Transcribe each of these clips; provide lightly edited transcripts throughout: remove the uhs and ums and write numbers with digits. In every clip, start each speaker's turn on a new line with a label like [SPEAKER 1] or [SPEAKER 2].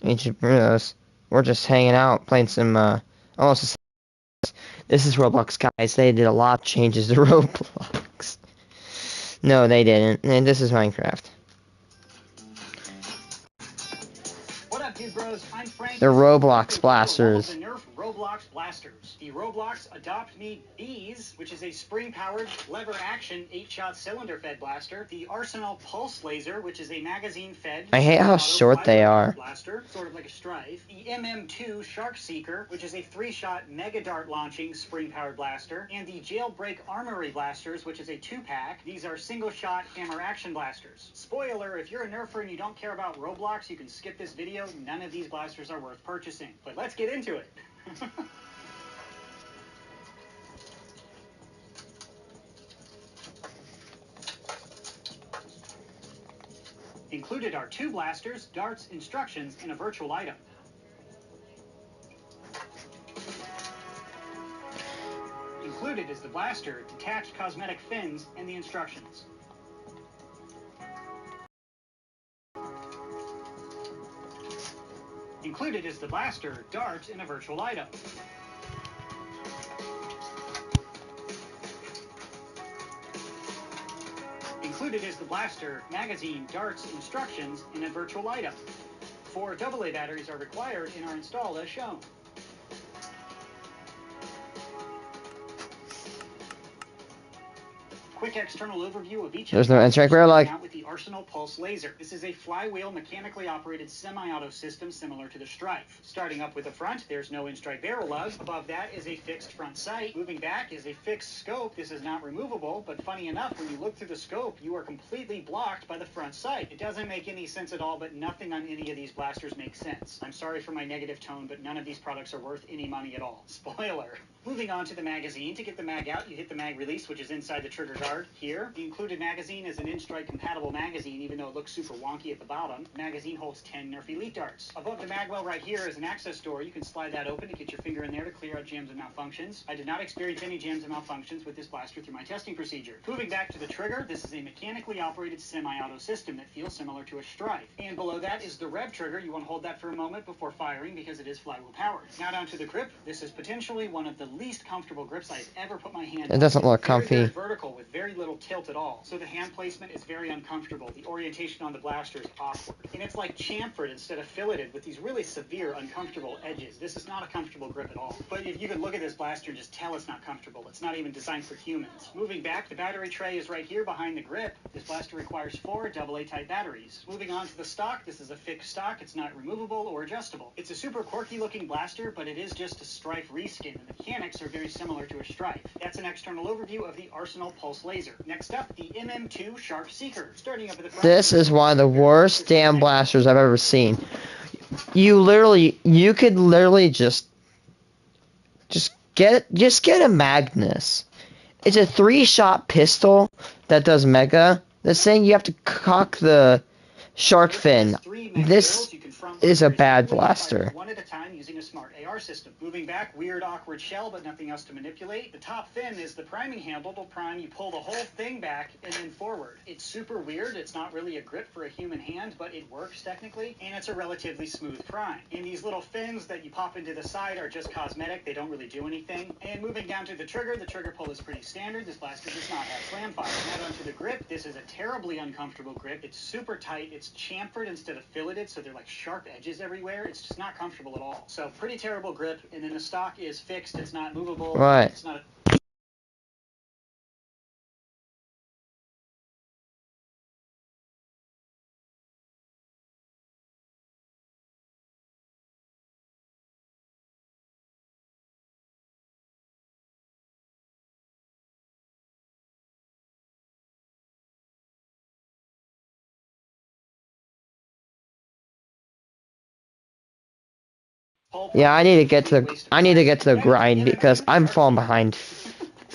[SPEAKER 1] Ancient Brunos. We're just hanging out, playing some, almost. This is Roblox, guys. They did a lot of changes to Roblox. No, they didn't. And this is Minecraft.
[SPEAKER 2] What up, dude bros? I'm Frank.
[SPEAKER 1] They're Roblox blasters.
[SPEAKER 2] The Nerf Roblox blasters. The Roblox Adopt Me Bees, which is a spring-powered, lever-action, 8-shot cylinder-fed blaster. The Arsenal Pulse Laser, which is a magazine-fed.
[SPEAKER 1] I hate how short they are.
[SPEAKER 2] Blaster, sort of like a Strife. The MM2 Shark Seeker, which is a 3-shot mega dart launching spring-powered blaster, and the Jailbreak Armory blasters, which is a 2-pack. These are single-shot hammer action blasters. Spoiler: if you're a Nerfer and you don't care about Roblox, you can skip this video. None of these blasters are worth purchasing. But let's get into it. Included are 2 blasters, darts, instructions, and a virtual item. Included is the blaster, detached cosmetic fins, and the instructions. Included is the blaster, dart, and a virtual item. Included is the blaster, magazine, darts, instructions, and a virtual item. 4 AA batteries are required and are installed as shown. Quick external overview of each.
[SPEAKER 1] There's no end-strike barrel like.
[SPEAKER 2] With the Arsenal Pulse Laser. This is a flywheel mechanically operated semi-auto system similar to the Strife. Starting up with the front, there's no in-strike barrel lug. Above that is a fixed front sight. Moving back is a fixed scope. This is not removable, but funny enough, when you look through the scope, you are completely blocked by the front sight. It doesn't make any sense at all, but nothing on any of these blasters makes sense. I'm sorry for my negative tone, but none of these products are worth any money at all. Spoiler. Moving on to the magazine. To get the mag out, you hit the mag release, which is inside the trigger guard here. The included magazine is an in-strike compatible magazine, even though it looks super wonky at the bottom. The magazine holds 10 Nerf Elite darts. Above the magwell right here is an access door. You can slide that open to get your finger in there to clear out jams and malfunctions. I did not experience any jams and malfunctions with this blaster through my testing procedure. Moving back to the trigger, this is a mechanically operated semi-auto system that feels similar to a Strife. And below that is the rev trigger. You want to hold that for a moment before firing because it is flywheel powered. Now down to the grip. This is potentially one of the least comfortable grips I've ever put my hand on.
[SPEAKER 1] It doesn't look comfy.
[SPEAKER 2] Very vertical with very little tilt at all. So the hand placement is very uncomfortable. The orientation on the blaster is awkward. And it's like chamfered instead of filleted with these really severe uncomfortable edges. This is not a comfortable grip at all. But if you can look at this blaster and just tell it's not comfortable. It's not even designed for humans. Moving back, the battery tray is right here behind the grip. This blaster requires 4 AA type batteries. Moving on to the stock, this is a fixed stock. It's not removable or adjustable. It's a super quirky looking blaster, but it is just a Strife reskin. The mechanics are very similar to a Strife. That's an external overview of the Arsenal Pulse Laser. Next up, the MM2 Shark Seeker. Starting up at the front.
[SPEAKER 1] This is one of the worst damn blasters I've ever seen. You could literally just get a Magnus. It's a 3-shot pistol that does mega. That's saying you have to cock the shark fin. This is a bad blaster.
[SPEAKER 2] One at a time using a smart AR system. Moving back, weird awkward shell, but nothing else to manipulate. The top fin is the priming handle. To prime, you pull the whole thing back and then forward. It's super weird. It's not really a grip for a human hand, but it works technically, and it's a relatively smooth prime. And these little fins that you pop into the side are just cosmetic. They don't really do anything. And moving down to the trigger pull is pretty standard. This blaster does not have slam fire. Now onto the grip. This is a terribly uncomfortable grip. It's super tight. It's chamfered instead of filleted, so they're like sharp edges everywhere. It's just not comfortable at all. So pretty terrible grip. And then the stock is fixed. It's not movable.
[SPEAKER 1] Right.
[SPEAKER 2] It's not a
[SPEAKER 1] Yeah, I need to get to the grind because I'm falling behind.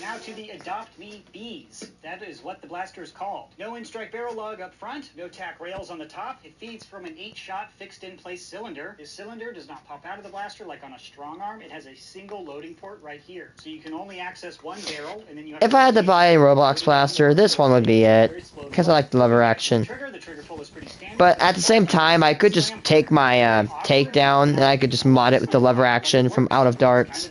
[SPEAKER 2] Now to the Adopt Me Bees. That is what the blaster is called. No in-strike barrel lug up front, no tack rails on the top. It feeds from an 8-shot fixed-in-place cylinder. This cylinder does not pop out of the blaster like on a strong arm. It has a single loading port right here. So you can only access one barrel, and then you have
[SPEAKER 1] If I had to buy a Roblox blaster, this one would be it. Because I like the lever action. But at the same time, I could just take my takedown, and I could just mod it with the lever action from Out of Darks.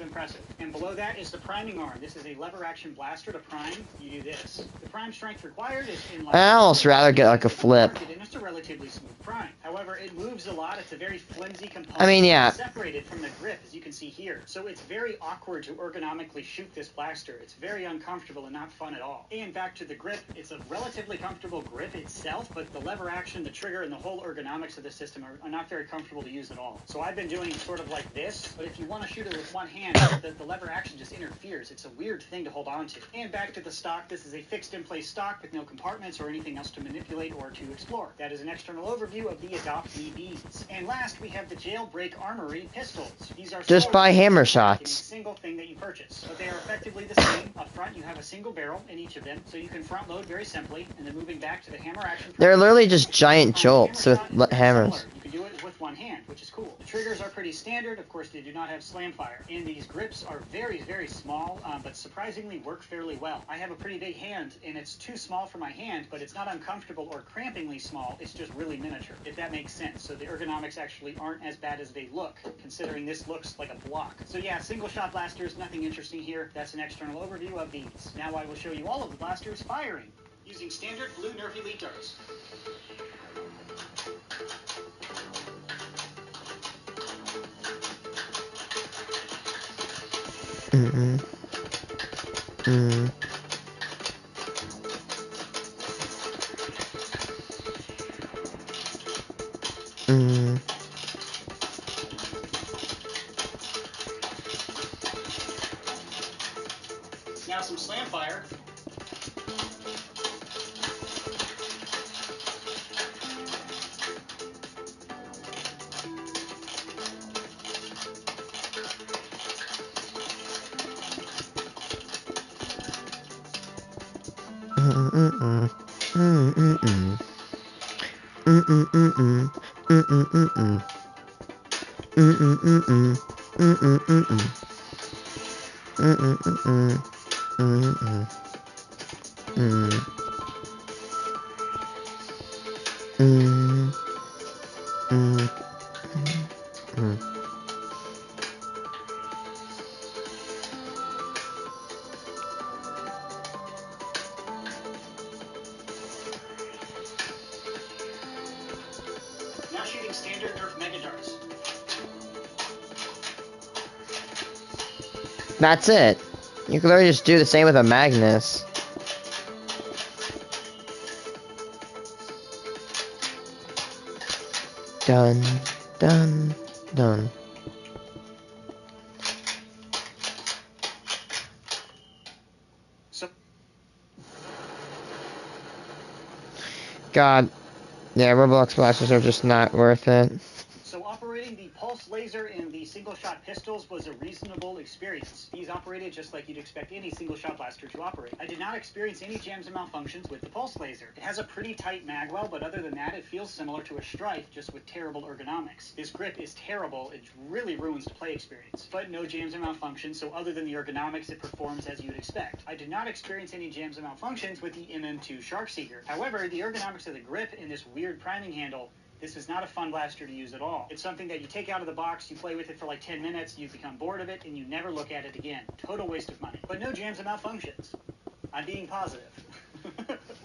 [SPEAKER 2] And below that is the priming arm. This is a lever action blaster. To prime, you do this. The prime strength required is in
[SPEAKER 1] I'd almost rather get like a flip.
[SPEAKER 2] And it's a relatively smooth prime. However, it moves a lot. It's a very flimsy component.
[SPEAKER 1] I mean, yeah.
[SPEAKER 2] Separated from the grip, as you can see here. So it's very awkward to ergonomically shoot this blaster. It's very uncomfortable and not fun at all. And back to the grip, it's a relatively comfortable grip itself, but the lever action, the trigger, and the whole ergonomics of the system are not very comfortable to use at all. So I've been doing sort of like this, but if you want to shoot it with one hand, the lever action just interferes. It's a weird thing to hold on to. And back to the stock, this is a fixed-in-place stock with no compartments or anything else to manipulate or to explore. That is an external overview of the Adopt Me Bees. And last, we have the Jailbreak Armory pistols. These are
[SPEAKER 1] just buy hammer shots.
[SPEAKER 2] Any single thing that you purchase. But they are effectively the same. Up front, you have a single barrel in each of them, so you can front load very simply, and then moving back to the hammer action.
[SPEAKER 1] They're literally just giant jolts with hammers.
[SPEAKER 2] You can do it with one hand, which is cool. The triggers are pretty standard. Of course, they do not have slam fire. And these grips are very, very small, but surprisingly work fairly well. I have a pretty big hand, and it's too small for my hand, but it's not uncomfortable or crampingly small. It's just really miniature, if that makes sense. So the ergonomics actually aren't as bad as they look, considering this looks like a block. So yeah, single shot blasters, nothing interesting here. That's an external overview of these. Now I will show you all of the blasters firing using standard blue Nerf Elite darts. Now some slam fire. Now shooting standard Nerf Mega darts.
[SPEAKER 1] That's it. You can literally just do the same with a Magnus. Done, done, done.
[SPEAKER 2] So
[SPEAKER 1] God. Yeah, Roblox blasters are just not worth it.
[SPEAKER 2] So operating the pulse laser in the single-shot pistols was a reasonable experience. These operated just like you'd expect any single-shot blaster to operate. I did not experience any jams and malfunctions with the pulse laser. It has a pretty tight magwell, but other than that, it feels similar to a Strife, just with terrible ergonomics. This grip is terrible. It really ruins the play experience. But no jams and malfunctions, so other than the ergonomics, it performs as you'd expect. I did not experience any jams and malfunctions with the MM2 Sharkseeker. However, the ergonomics of the grip and this weird priming handle, this is not a fun blaster to use at all. It's something that you take out of the box, you play with it for like 10 minutes, you become bored of it, and you never look at it again. Total waste of money. But no jams and malfunctions. I'm being positive.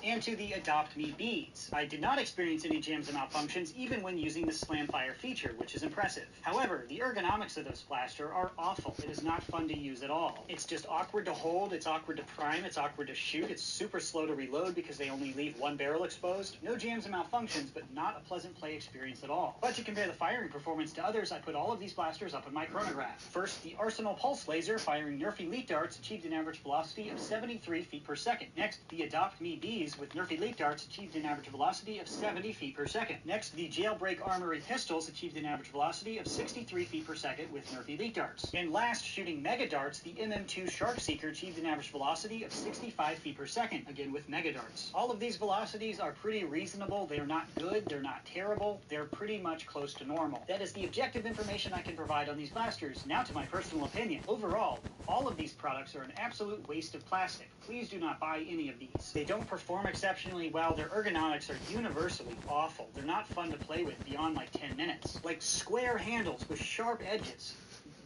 [SPEAKER 2] And to the Adopt Me Bees. I did not experience any jams and malfunctions even when using the Slam Fire feature, which is impressive. However, the ergonomics of this blaster are awful. It is not fun to use at all. It's just awkward to hold, it's awkward to prime, it's awkward to shoot, it's super slow to reload because they only leave one barrel exposed. No jams and malfunctions, but not a pleasant play experience at all. But to compare the firing performance to others, I put all of these blasters up in my chronograph. First, the Arsenal Pulse Laser firing Nerf Elite darts achieved an average velocity of 73 feet per second. Next, the Adopt Me Bees with Nerf Elite darts achieved an average velocity of 70 feet per second. Next, the Jailbreak Armory pistols achieved an average velocity of 63 feet per second with Nerf Elite darts. And last, shooting Mega darts, the MM2 Shark Seeker achieved an average velocity of 65 feet per second, again with Mega darts. All of these velocities are pretty reasonable. They're not good, they're not terrible, they're pretty much close to normal. That is the objective information I can provide on these blasters. Now to my personal opinion. Overall, all of these products are an absolute waste of plastic. Please do not buy any of these. They don't perform exceptionally well. Their ergonomics are universally awful. They're not fun to play with beyond like 10 minutes. Like square handles with sharp edges.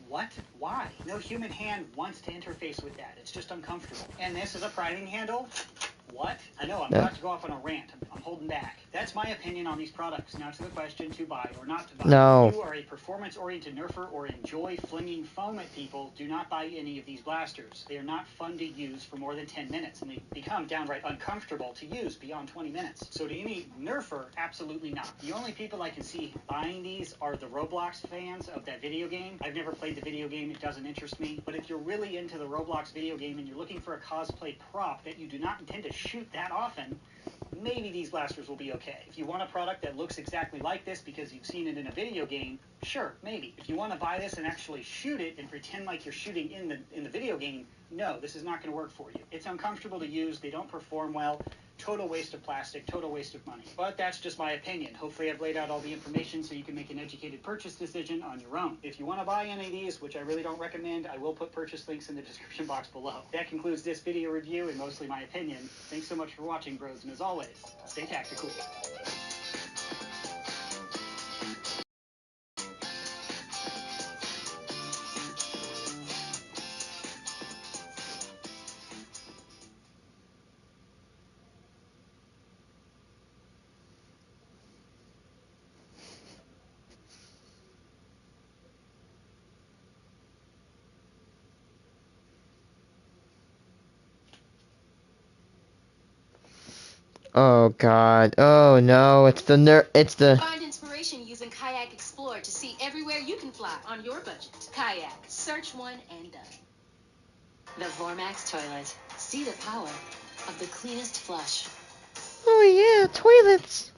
[SPEAKER 2] What? Why? No human hand wants to interface with that. It's just uncomfortable. And this is a priming handle? What? I know, I'm about to go off on a rant. I'm holding back. That's my opinion on these products. Now to the question, to buy or not to buy.
[SPEAKER 1] No.
[SPEAKER 2] If you are a performance-oriented nerfer or enjoy flinging foam at people, do not buy any of these blasters. They are not fun to use for more than 10 minutes, and they become downright uncomfortable to use beyond 20 minutes. So to any nerfer, absolutely not. The only people I can see buying these are the Roblox fans of that video game. I've never played the video game. It doesn't interest me. But if you're really into the Roblox video game and you're looking for a cosplay prop that you do not intend to shoot that often, maybe these blasters will be okay. If you want a product that looks exactly like this because you've seen it in a video game, sure, maybe. If you want to buy this and actually shoot it and pretend like you're shooting in the video game, no, this is not going to work for you. It's uncomfortable to use. They don't perform well. Total waste of plastic, total waste of money. But that's just my opinion. Hopefully I've laid out all the information so you can make an educated purchase decision on your own. If you want to buy any of these, which I really don't recommend, I will put purchase links in the description box below. That concludes this video review and mostly my opinion. Thanks so much for watching, bros, and as always, stay tactical.
[SPEAKER 1] Oh god. Oh no, it's the
[SPEAKER 3] Find inspiration using Kayak Explorer to see everywhere you can fly on your budget. Kayak. Search one and done. The Vormax toilet. See the power of the cleanest flush.
[SPEAKER 1] Oh yeah, toilets.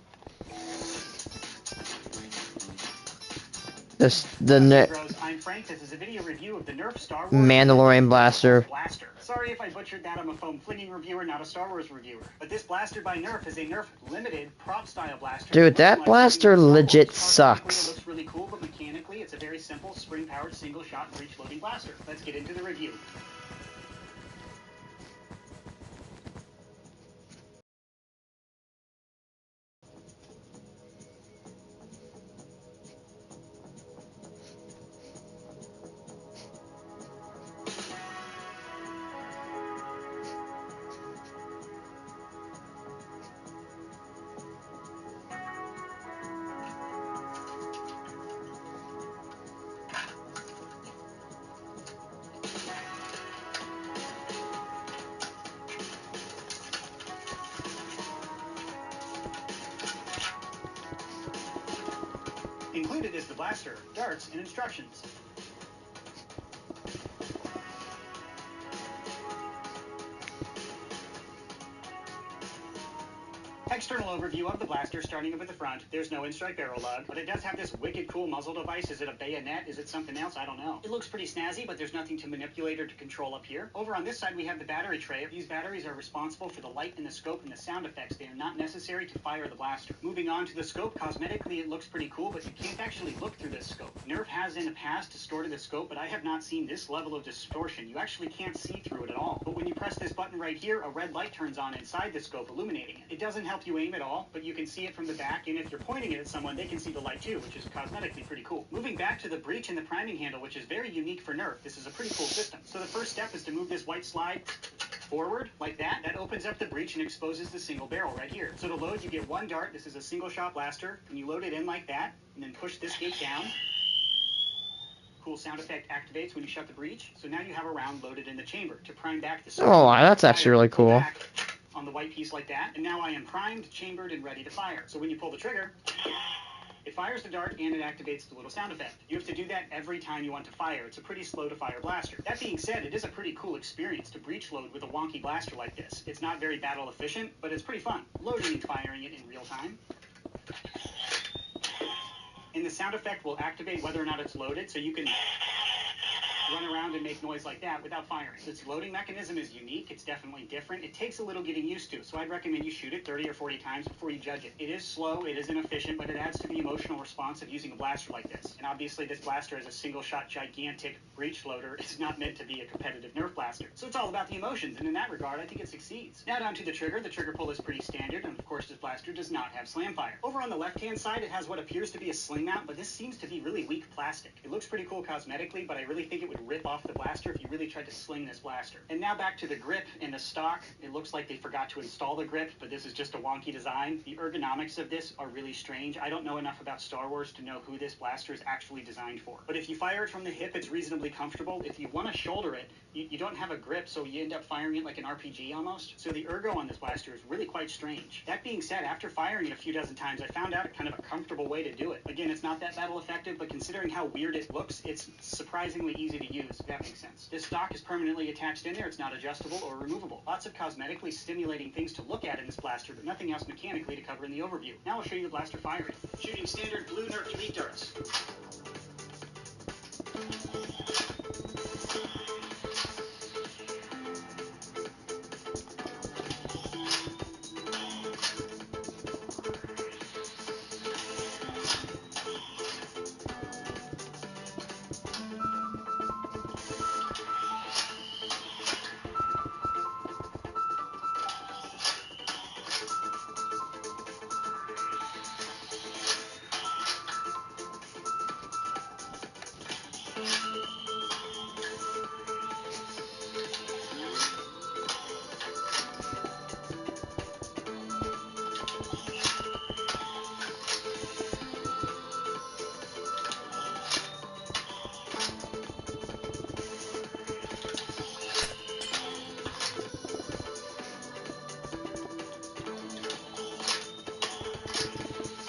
[SPEAKER 2] Hey bros, I'm Frank. This is a video review of the Nerf Star Wars
[SPEAKER 1] Mandalorian blaster.
[SPEAKER 2] Sorry if I butchered that. I'm a foam flinging reviewer, not a Star Wars reviewer. But this blaster by Nerf is a Nerf limited prop style blaster.
[SPEAKER 1] Dude, that blaster legit sucks.
[SPEAKER 2] It looks really cool, but mechanically it's a very simple spring powered single shot breech loading blaster. Let's get into the review. Included is the blaster, darts, and instructions. External overview of the blaster, starting with the front. There's no in-strike barrel lug, but it does have this wicked cool muzzle device. Is it a bayonet? Is it something else? I don't know. It looks pretty snazzy, but there's nothing to manipulate or to control up here. Over on this side, we have the battery tray. These batteries are responsible for the light and the scope and the sound effects. They are not necessary to fire the blaster. Moving on to the scope, cosmetically it looks pretty cool, but you can't actually look through this scope. Nerf has in the past distorted the scope, but I have not seen this level of distortion. You actually can't see through it at all. But when you press this button right here, a red light turns on inside the scope, illuminating it. It doesn't help you aim at all, but you can see it from the back, and if you're pointing it at someone, they can see the light too, which is cosmetically pretty cool. Moving back to the breech and the priming handle, which is very unique for Nerf, this is a pretty cool system. So the first step is to move this white slide forward like that. That opens up the breech and exposes the single barrel right here. So to load, you get one dart. This is a single shot blaster, and you load it in like that, and then push this gate down. Cool sound effect activates when you shut the breech. So now you have a round loaded in the chamber to prime back the
[SPEAKER 1] Oh, that's actually really cool.
[SPEAKER 2] On the white piece like that, and now I am primed, chambered, and ready to fire. So when you pull the trigger, It fires the dart and it activates the little sound effect. You have to do that every time you want to fire. It's a pretty slow to fire blaster. That being said, it is a pretty cool experience to breech load with a wonky blaster like this. It's not very battle efficient, but it's pretty fun. Loading and firing it in real time. And the sound effect will activate whether or not it's loaded, so you can run around and make noise like that without firing. Its loading mechanism is unique. It's definitely different. It takes a little getting used to, so I'd recommend you shoot it 30 or 40 times before you judge it. It is slow, it is inefficient, but it adds to the emotional response of using a blaster like this. And obviously this blaster is a single-shot gigantic breech loader. It's not meant to be a competitive Nerf blaster. So it's all about the emotions, and in that regard, I think it succeeds. Now down to the trigger. The trigger pull is pretty standard, and of course this blaster does not have slam fire. Over on the left-hand side, it has what appears to be a sling mount, but this seems to be really weak plastic. It looks pretty cool cosmetically, but I really think it would rip off the blaster if you really tried to sling this blaster. And now back to the grip and the stock. It looks like they forgot to install the grip, but this is just a wonky design. The ergonomics of this are really strange. I don't know enough about Star Wars to know who this blaster is actually designed for. But if you fire it from the hip, it's reasonably comfortable. If you want to shoulder it, you don't have a grip, so you end up firing it like an RPG almost. So the ergo on this blaster is really quite strange. That being said, after firing it a few dozen times, I found out kind of a comfortable way to do it. Again, it's not that battle effective, but considering how weird it looks, it's surprisingly easy to use, if that makes sense. This stock is permanently attached in there. It's not adjustable or removable. Lots of cosmetically stimulating things to look at in this blaster, but nothing else mechanically to cover in the overview. Now I'll show you the blaster firing. Shooting standard blue Nerf Elite darts.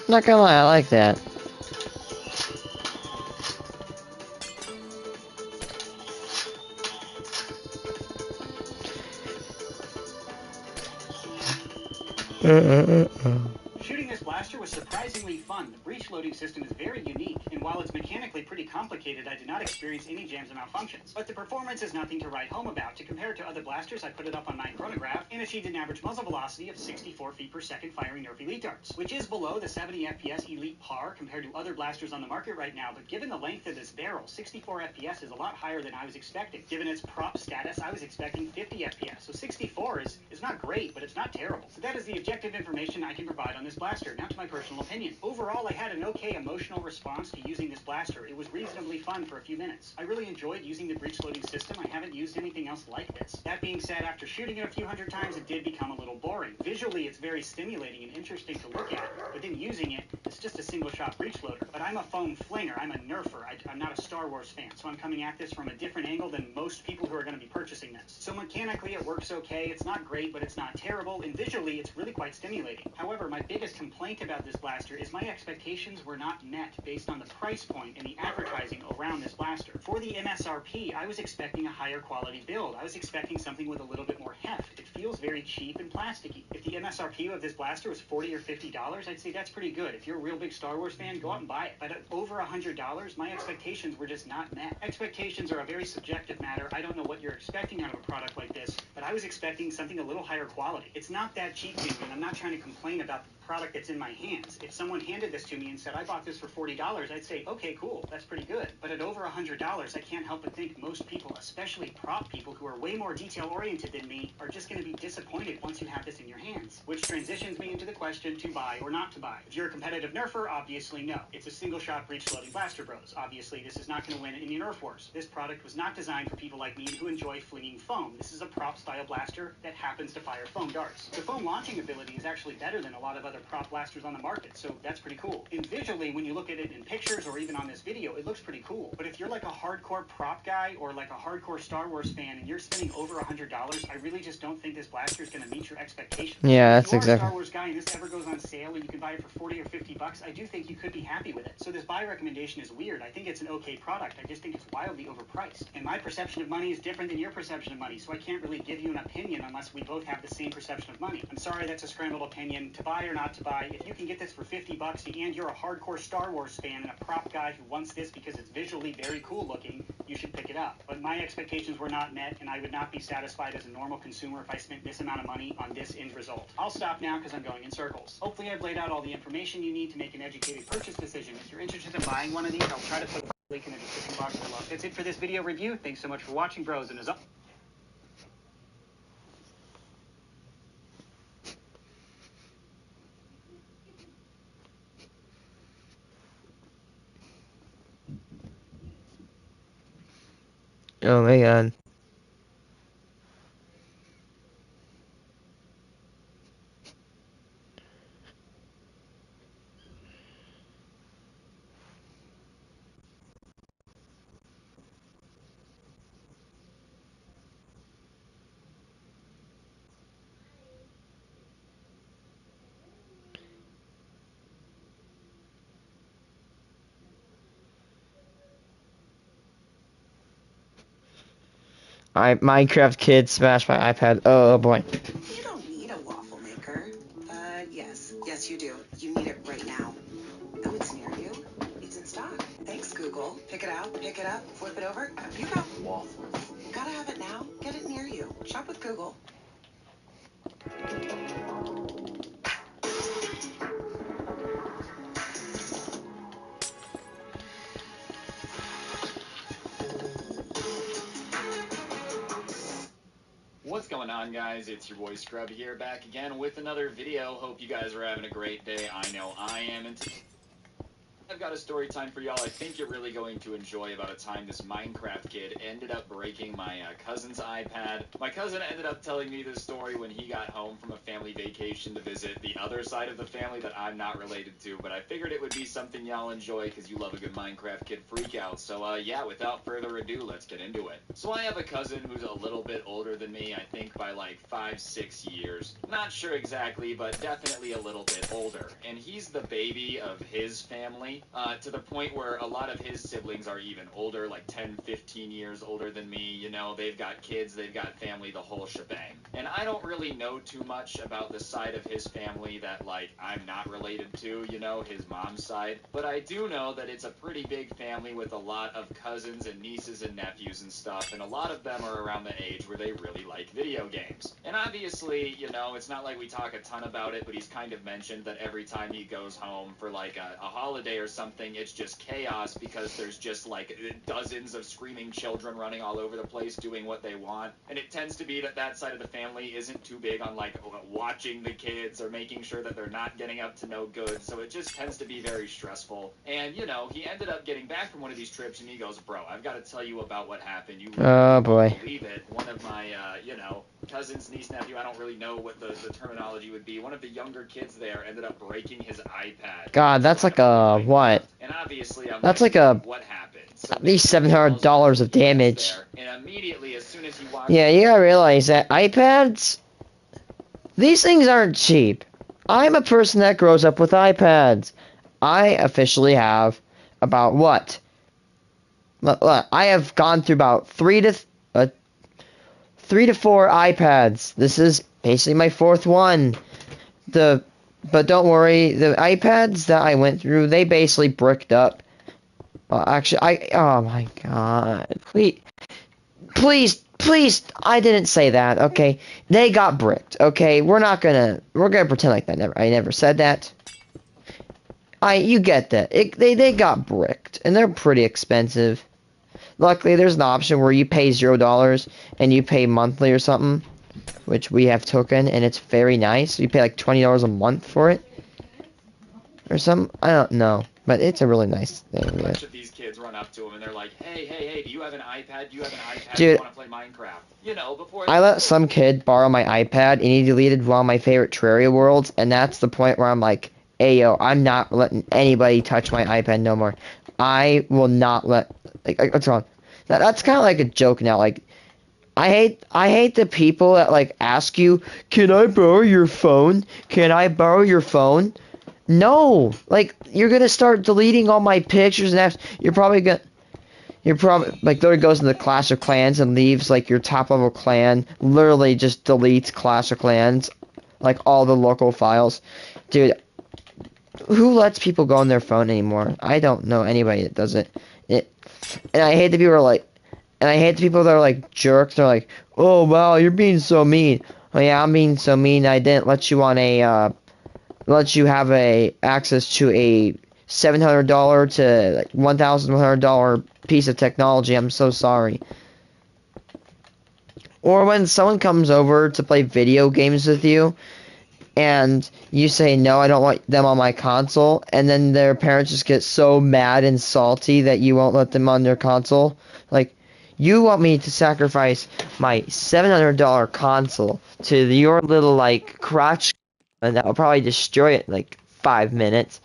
[SPEAKER 1] Not gonna lie, I like that.
[SPEAKER 2] Shooting this blaster was surprisingly fun. The breech loading system is very unique, and while it's mechanically pretty complicated, I did not experience any jams or malfunctions. But the performance is nothing to write home about. To compare it to other blasters, I put it up on my chronograph and achieved an average muzzle velocity of 64 feet per second firing Nerf Elite darts, which is below the 70 FPS Elite par compared to other blasters on the market right now. But given the length of this barrel, 64 FPS is a lot higher than I was expecting. Given its prop status, I was expecting 50 FPS, so 64 is not great, but it's not terrible. So that is the objective information I can provide on this blaster. Now to my personal opinion. Overall, I had an okay emotional response to using this blaster. It was reasonably fun for a few minutes. I really enjoyed using the breech loading system. I haven't used anything else like this. That being said, after shooting it a few hundred times, it did become a little boring. Visually, it's very stimulating and interesting to look at, but then using it, it's just a single-shot breech loader. But I'm a foam flinger. I'm a nerfer. I'm not a Star Wars fan, so I'm coming at this from a different angle than most people who are going to be purchasing this. So mechanically, it works okay. It's not great, but it's not terrible, and visually, it's really quite stimulating. However, my biggest complaint about this blaster is my expectations were not met based on the price point and the advertising around this blaster. For the MSRP, I was expecting a higher quality build. I was expecting something with a little bit more heft. It feels very cheap and plasticky. If the MSRP of this blaster was $40 or $50, I'd say that's pretty good. If you're a real big Star Wars fan, go out and buy it. But at over $100, my expectations were just not met. Expectations are a very subjective matter. I don't know what you're expecting out of a product like this, but I was expecting something a little higher quality. It's not that cheap to me, and I'm not trying to complain about the product that's in my hands. If someone handed this to me and said, I bought this for $40, I'd say, okay, cool, that's pretty good. But at over $100, I can't help but think most people, especially prop people who are way more detail-oriented than me, are just going to be disappointed once you have this in your hands. Which transitions me into the question to buy or not to buy. If you're a competitive nerfer, obviously no. It's a single-shot breech-loading blaster bros. Obviously, this is not going to win in the Nerf Wars. This product was not designed for people like me who enjoy flinging foam. This is a prop-style blaster that happens to fire foam darts. The foam launching ability is actually better than a lot of other other prop blasters on the market, so that's pretty cool. And visually, when you look at it in pictures or even on this video, it looks pretty cool. But if you're like a hardcore prop guy or like a hardcore Star Wars fan and you're spending over $100, I really just don't think this blaster is going to meet your expectations.
[SPEAKER 1] Yeah, that's
[SPEAKER 2] if you are
[SPEAKER 1] exactly.
[SPEAKER 2] a Star Wars guy and this ever goes on sale and you can buy it for 40 or 50 bucks, I do think you could be happy with it. So this buy recommendation is weird. I think it's an okay product. I just think it's wildly overpriced. And my perception of money is different than your perception of money, so I can't really give you an opinion unless we both have the same perception of money. I'm sorry, that's a scrambled opinion. To buy or not to buy, if you can get this for 50 bucks and you're a hardcore Star Wars fan and a prop guy who wants this because it's visually very cool looking, you should pick it up. But my expectations were not met, and I would not be satisfied as a normal consumer if I spent this amount of money on this end result. I'll stop now because I'm going in circles. Hopefully I've laid out all the information you need to make an educated purchase decision. If you're interested in buying one of these, I'll try to put a link in the description box below. That's it for this video review. Thanks so much for watching, bros, and as always,
[SPEAKER 1] Oh my god. Minecraft kid smashed my iPad. Oh boy.
[SPEAKER 4] You don't need a waffle maker. Yes you do. You need it right now. Oh, it's near you. It's in stock. Thanks, Google. Pick it out, pick it up, flip it over. You got waffles. Gotta have it now. Get it near you. Shop with Google.
[SPEAKER 5] What's going on, guys? It's your boy Scrub here, back again with another video. Hope you guys are having a great day. I know I am. And I've got a story time for y'all I think you're really going to enjoy about a time this Minecraft kid ended up breaking my cousin's iPad. My cousin ended up telling me this story when he got home from a family vacation to visit the other side of the family that I'm not related to, but I figured it would be something y'all enjoy because you love a good Minecraft kid freakout. So yeah, without further ado, let's get into it. So I have a cousin who's a little bit older than me, I think by like 5-6 years. Not sure exactly, but definitely a little bit older. And he's the baby of his family. To the point where a lot of his siblings are even older, like 10-15 years older than me. You know, they've got kids, they've got family, the whole shebang. And I don't really know too much about the side of his family that, like, I'm not related to, you know, his mom's side. But I do know that it's a pretty big family with a lot of cousins and nieces and nephews and stuff, and a lot of them are around the age where they really like video games. And obviously, you know, it's not like we talk a ton about it, but he's kind of mentioned that every time he goes home for, like, a holiday or something, it's just chaos because there's just like dozens of screaming children running all over the place doing what they want. And it tends to be that side of the family isn't too big on like watching the kids or making sure that they're not getting up to no good, so it just tends to be very stressful. And you know, he ended up getting back from one of these trips and he goes, bro, I've got to tell you about what happened. You
[SPEAKER 1] Oh boy.
[SPEAKER 5] won't believe it. One of my you know, cousins, niece, nephew, I don't really know what the terminology would be, one of the younger kids there ended up breaking his iPad.
[SPEAKER 1] God, that's like a what?
[SPEAKER 5] And obviously,
[SPEAKER 1] That's like a
[SPEAKER 5] what happened? So
[SPEAKER 1] at least $700 of damage.
[SPEAKER 5] and immediately, as soon as he walked,
[SPEAKER 1] Yeah, you gotta realize that iPads, these things aren't cheap. I'm a person that grows up with iPads. I officially have about what? I have gone through about 3 to 4 iPads. This is basically my 4th one. But don't worry, the iPads that I went through, they basically bricked up. Actually, oh my god. Please, I didn't say that, okay? They got bricked, okay? We're gonna pretend like that I never said that. You get that. They got bricked, and they're pretty expensive. Luckily, there's an option where you pay $0 and you pay monthly or something, which we have token, and it's very nice. You pay like $20 a month for it, or something. I don't know. But it's a really nice thing.
[SPEAKER 5] A
[SPEAKER 1] Yeah.
[SPEAKER 5] bunch of these kids run up to him and they're like, hey, do you have an iPad? Do you have an iPad?
[SPEAKER 1] Dude,
[SPEAKER 5] Do you want to play Minecraft? You know, before
[SPEAKER 1] I let some kid borrow my iPad, and he deleted one of my favorite Terraria worlds, and that's the point where I'm like, hey, yo, I'm not letting anybody touch my iPad no more. I will not let, what's wrong? That's kind of like a joke now, like, I hate the people that, like, ask you, can I borrow your phone? Can I borrow your phone? No! Like, you're gonna start deleting all my pictures and apps. You're probably, like, there goes into Clash of Clans and leaves, like, your top-level clan. Literally just deletes Clash of Clans. Like, all the local files. Dude, who lets people go on their phone anymore? I don't know anybody that does it. And I hate the people who are like, and I hate the people that are like jerks. They're like, oh wow, you're being so mean. Oh yeah, I'm being so mean. I didn't let you on let you have access to a $700 to like $1,100 piece of technology. I'm so sorry. Or when someone comes over to play video games with you, and you say, no, I don't want them on my console, and then their parents just get so mad and salty that you won't let them on their console. Like, you want me to sacrifice my $700 console to your little, like, crotch, and that will probably destroy it in, like, 5 minutes.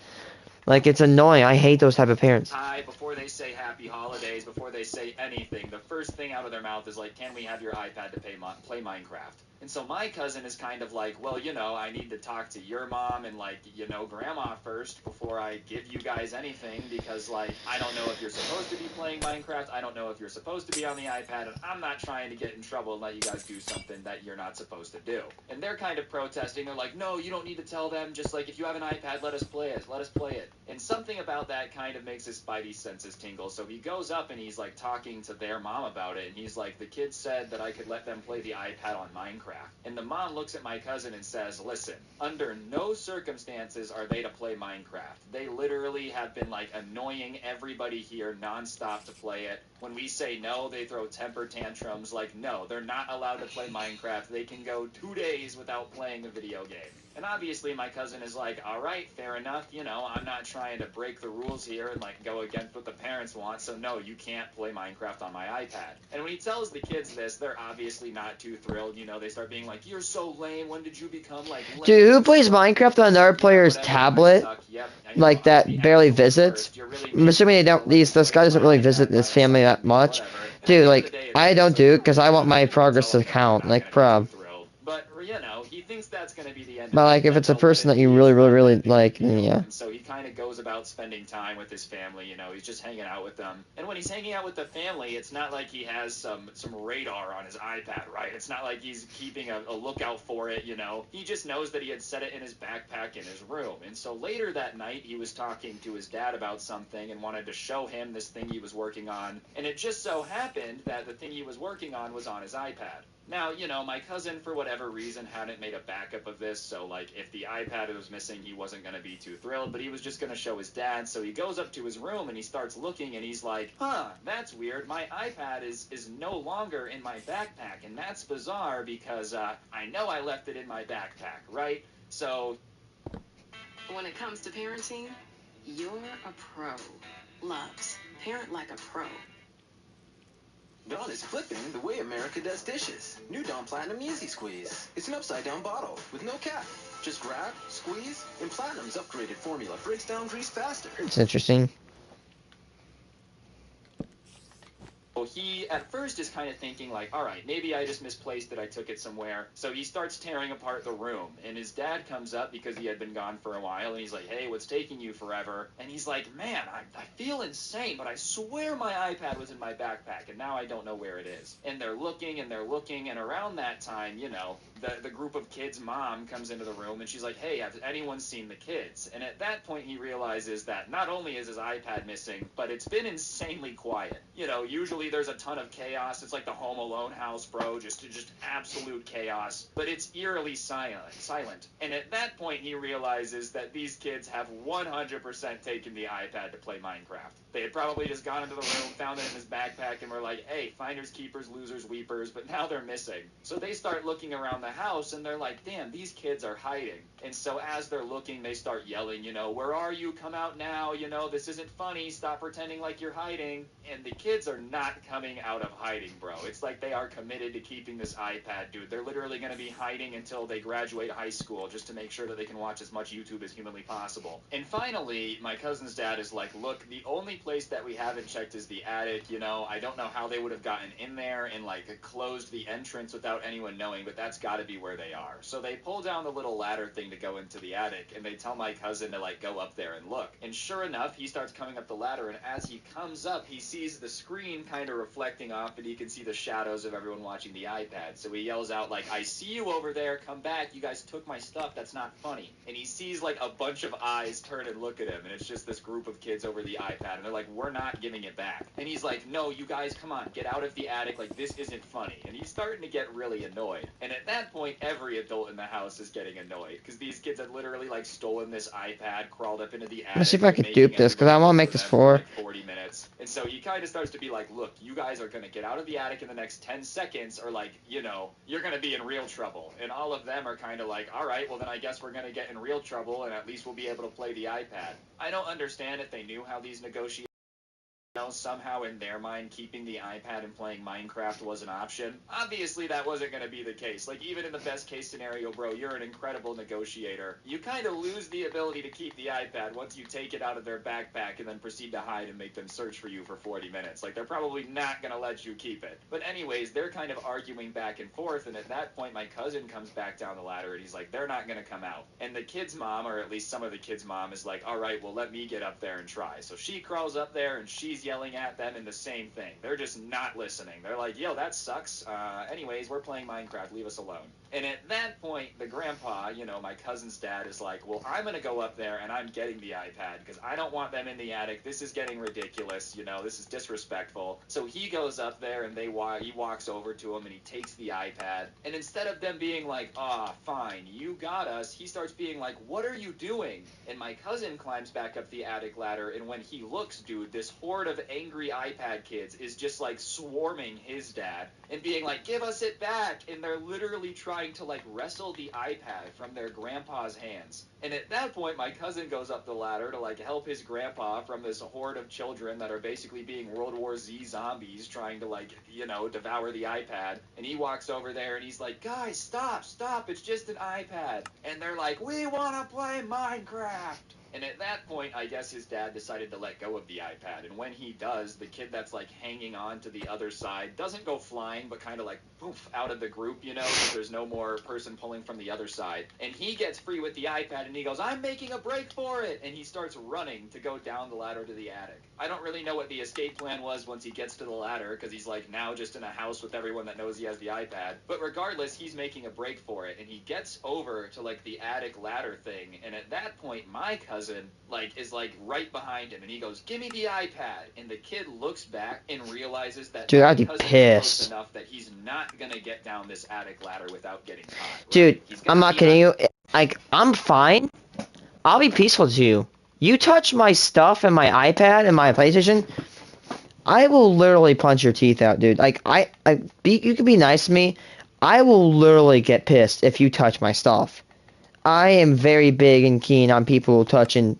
[SPEAKER 1] Like, it's annoying. I hate those type of parents.
[SPEAKER 5] Hi, before they say happy holidays, before they say anything, the first thing out of their mouth is like, can we have your iPad to play Minecraft? And so my cousin is kind of like, well, you know, I need to talk to your mom and, like, you know, grandma first before I give you guys anything because, like, I don't know if you're supposed to be playing Minecraft. I don't know if you're supposed to be on the iPad, and I'm not trying to get in trouble and let you guys do something that you're not supposed to do. And they're kind of protesting. They're like, no, you don't need to tell them. Just, like, if you have an iPad, let us play it. Let us play it. And something about that kind of makes his spidey senses tingle. So he goes up and he's, like, talking to their mom about it. And he's like, the kids said that I could let them play the iPad on Minecraft. And the mom looks at my cousin and says, listen, under no circumstances are they to play Minecraft. They literally have been, like, annoying everybody here nonstop to play it. When we say no, they throw temper tantrums. Like, no, they're not allowed to play Minecraft. They can go 2 days without playing a video game. And obviously my cousin is like, all right, fair enough, you know, I'm not trying to break the rules here and, like, go against what the parents want, so no, you can't play Minecraft on my iPad. And when he tells the kids this, they're obviously not too thrilled, you know, they start being like, you're so lame, when did you become, like, lame?
[SPEAKER 1] Dude, who plays Minecraft on another player's tablet? Like, that barely visits? I'm assuming this guy doesn't really visit this family that much. Dude, like, I don't do it because I want my progress to count, like, bruh.
[SPEAKER 5] But, you know, he thinks that's going to be the end
[SPEAKER 1] But,
[SPEAKER 5] of
[SPEAKER 1] like,
[SPEAKER 5] it.
[SPEAKER 1] if it's a person that you really, really, really like, then yeah.
[SPEAKER 5] And so he kind of goes about spending time with his family, you know, he's just hanging out with them. And when he's hanging out with the family, it's not like he has some radar on his iPad, right? It's not like he's keeping a lookout for it, you know. He just knows that he had set it in his backpack in his room. And so later that night, he was talking to his dad about something and wanted to show him this thing he was working on. And it just so happened that the thing he was working on was on his iPad. Now, you know, my cousin, for whatever reason, hadn't made a backup of this, so, like, if the iPad was missing, he wasn't going to be too thrilled, but he was just going to show his dad, so he goes up to his room and he starts looking, and he's like, huh, that's weird, my iPad is no longer in my backpack, and that's bizarre because, I know I left it in my backpack, right? So...
[SPEAKER 4] When it comes to parenting, you're a pro. Loves. Parent like a pro.
[SPEAKER 6] Dawn is flipping the way America does dishes. New Dawn Platinum Easy Squeeze. It's an upside-down bottle with no cap. Just grab, squeeze, and Platinum's upgraded formula breaks down grease faster.
[SPEAKER 1] It's interesting.
[SPEAKER 5] Well, he, at first, is kind of thinking, like, all right, maybe I just misplaced it, I took it somewhere. So he starts tearing apart the room, and his dad comes up because he had been gone for a while, and he's like, hey, what's taking you forever? And he's like, man, I feel insane, but I swear my iPad was in my backpack, and now I don't know where it is. And they're looking, and around that time, you know, the group of kids' mom comes into the room, and she's like, hey, has anyone seen the kids? And at that point, he realizes that not only is his iPad missing, but it's been insanely quiet. You know, usually there's a ton of chaos. It's like the Home Alone house, bro. Just absolute chaos. But it's eerily silent. And at that point, he realizes that these kids have 100% taken the iPad to play Minecraft. They had probably just gone into the room, found it in his backpack, and were like, hey, finders, keepers, losers, weepers, but now they're missing. So they start looking around the house, and they're like, damn, these kids are hiding. And so as they're looking, they start yelling, you know, where are you? Come out now. You know, this isn't funny. Stop pretending like you're hiding. And the kids are not coming out of hiding, bro. It's like they are committed to keeping this iPad, dude. They're literally going to be hiding until they graduate high school just to make sure that they can watch as much YouTube as humanly possible. And finally, my cousin's dad is like, look, the only place that we haven't checked is the attic. You know, I don't know how they would have gotten in there and like closed the entrance without anyone knowing, but that's got to be where they are. So they pull down the little ladder thing to go into the attic, and they tell my cousin to like go up there and look. And sure enough, he starts coming up the ladder, and as he comes up, he sees the screen kind of reflecting off, and he can see the shadows of everyone watching the iPad. So he yells out like, I see you over there, come back, you guys took my stuff, that's not funny. And he sees like a bunch of eyes turn and look at him, and it's just this group of kids over the iPad, and they're like, we're not giving it back. And he's like, no, you guys, come on, get out of the attic, like this isn't funny. And he's starting to get really annoyed. And at that point, every adult in the house is getting annoyed, because these kids had literally like stolen this iPad, crawled up into the attic.
[SPEAKER 1] Let's see if I can dupe this, because I want to make this
[SPEAKER 5] for
[SPEAKER 1] for.
[SPEAKER 5] like 40 minutes. And so he kind of starts to be like, look, you guys are going to get out of the attic in the next 10 seconds, or like, you know, you're going to be in real trouble. And all of them are kind of like, all right, well then I guess we're going to get in real trouble, and at least we'll be able to play the iPad. I don't understand if they knew how these negotiations, somehow in their mind keeping the iPad and playing Minecraft was an option. Obviously that wasn't going to be the case. Like even in the best case scenario, bro, you're an incredible negotiator. You kind of lose the ability to keep the iPad once you take it out of their backpack and then proceed to hide and make them search for you for 40 minutes. Like they're probably not going to let you keep it. But anyways, they're kind of arguing back and forth, and at that point my cousin comes back down the ladder and he's like, they're not going to come out. And the kid's mom, or at least some of the kid's mom, is like, all right, well let me get up there and try. So she crawls up there and she's yelling at them, and the same thing. They're just not listening. They're like, yo, that sucks. Anyways, we're playing Minecraft. Leave us alone. And at that point, the grandpa, you know, my cousin's dad, is like, well, I'm going to go up there and I'm getting the iPad because I don't want them in the attic. This is getting ridiculous. You know, this is disrespectful. So he goes up there and he walks over to him and he takes the iPad. And instead of them being like, fine, you got us, he starts being like, what are you doing? And my cousin climbs back up the attic ladder, and when he looks, dude, this horde of angry iPad kids is just like swarming his dad and being like, give us it back. And they're literally trying to like wrestle the iPad from their grandpa's hands. And at that point, my cousin goes up the ladder to like help his grandpa from this horde of children that are basically being World War Z zombies trying to like, you know, devour the iPad. And he walks over there and he's like, guys, stop, it's just an iPad. And they're like, we want to play Minecraft. And at that point, I guess his dad decided to let go of the iPad. And when he does, the kid that's like hanging on to the other side doesn't go flying, but kind of like poof out of the group, you know, because there's no more person pulling from the other side. And he gets free with the iPad and he goes, I'm making a break for it. And he starts running to go down the ladder to the attic. I don't really know what the escape plan was once he gets to the ladder, because he's like now just in a house with everyone that knows he has the iPad. But regardless, he's making a break for it. And he gets over to like the attic ladder thing. And at that point, my cousin like is like right behind him and he goes, give me the iPad. And the kid looks back and realizes that
[SPEAKER 1] dude, I'd be
[SPEAKER 5] cousin is
[SPEAKER 1] pissed
[SPEAKER 5] close enough that he's not gonna get down this attic ladder without getting caught. Right?
[SPEAKER 1] dude.
[SPEAKER 5] He's gonna
[SPEAKER 1] I'm not
[SPEAKER 5] be
[SPEAKER 1] kidding you. Like, I'm fine. I'll be peaceful to you. You touch my stuff and my iPad and my PlayStation, I will literally punch your teeth out, dude. Like, you can be nice to me. I will literally get pissed if you touch my stuff. I am very big and keen on people touching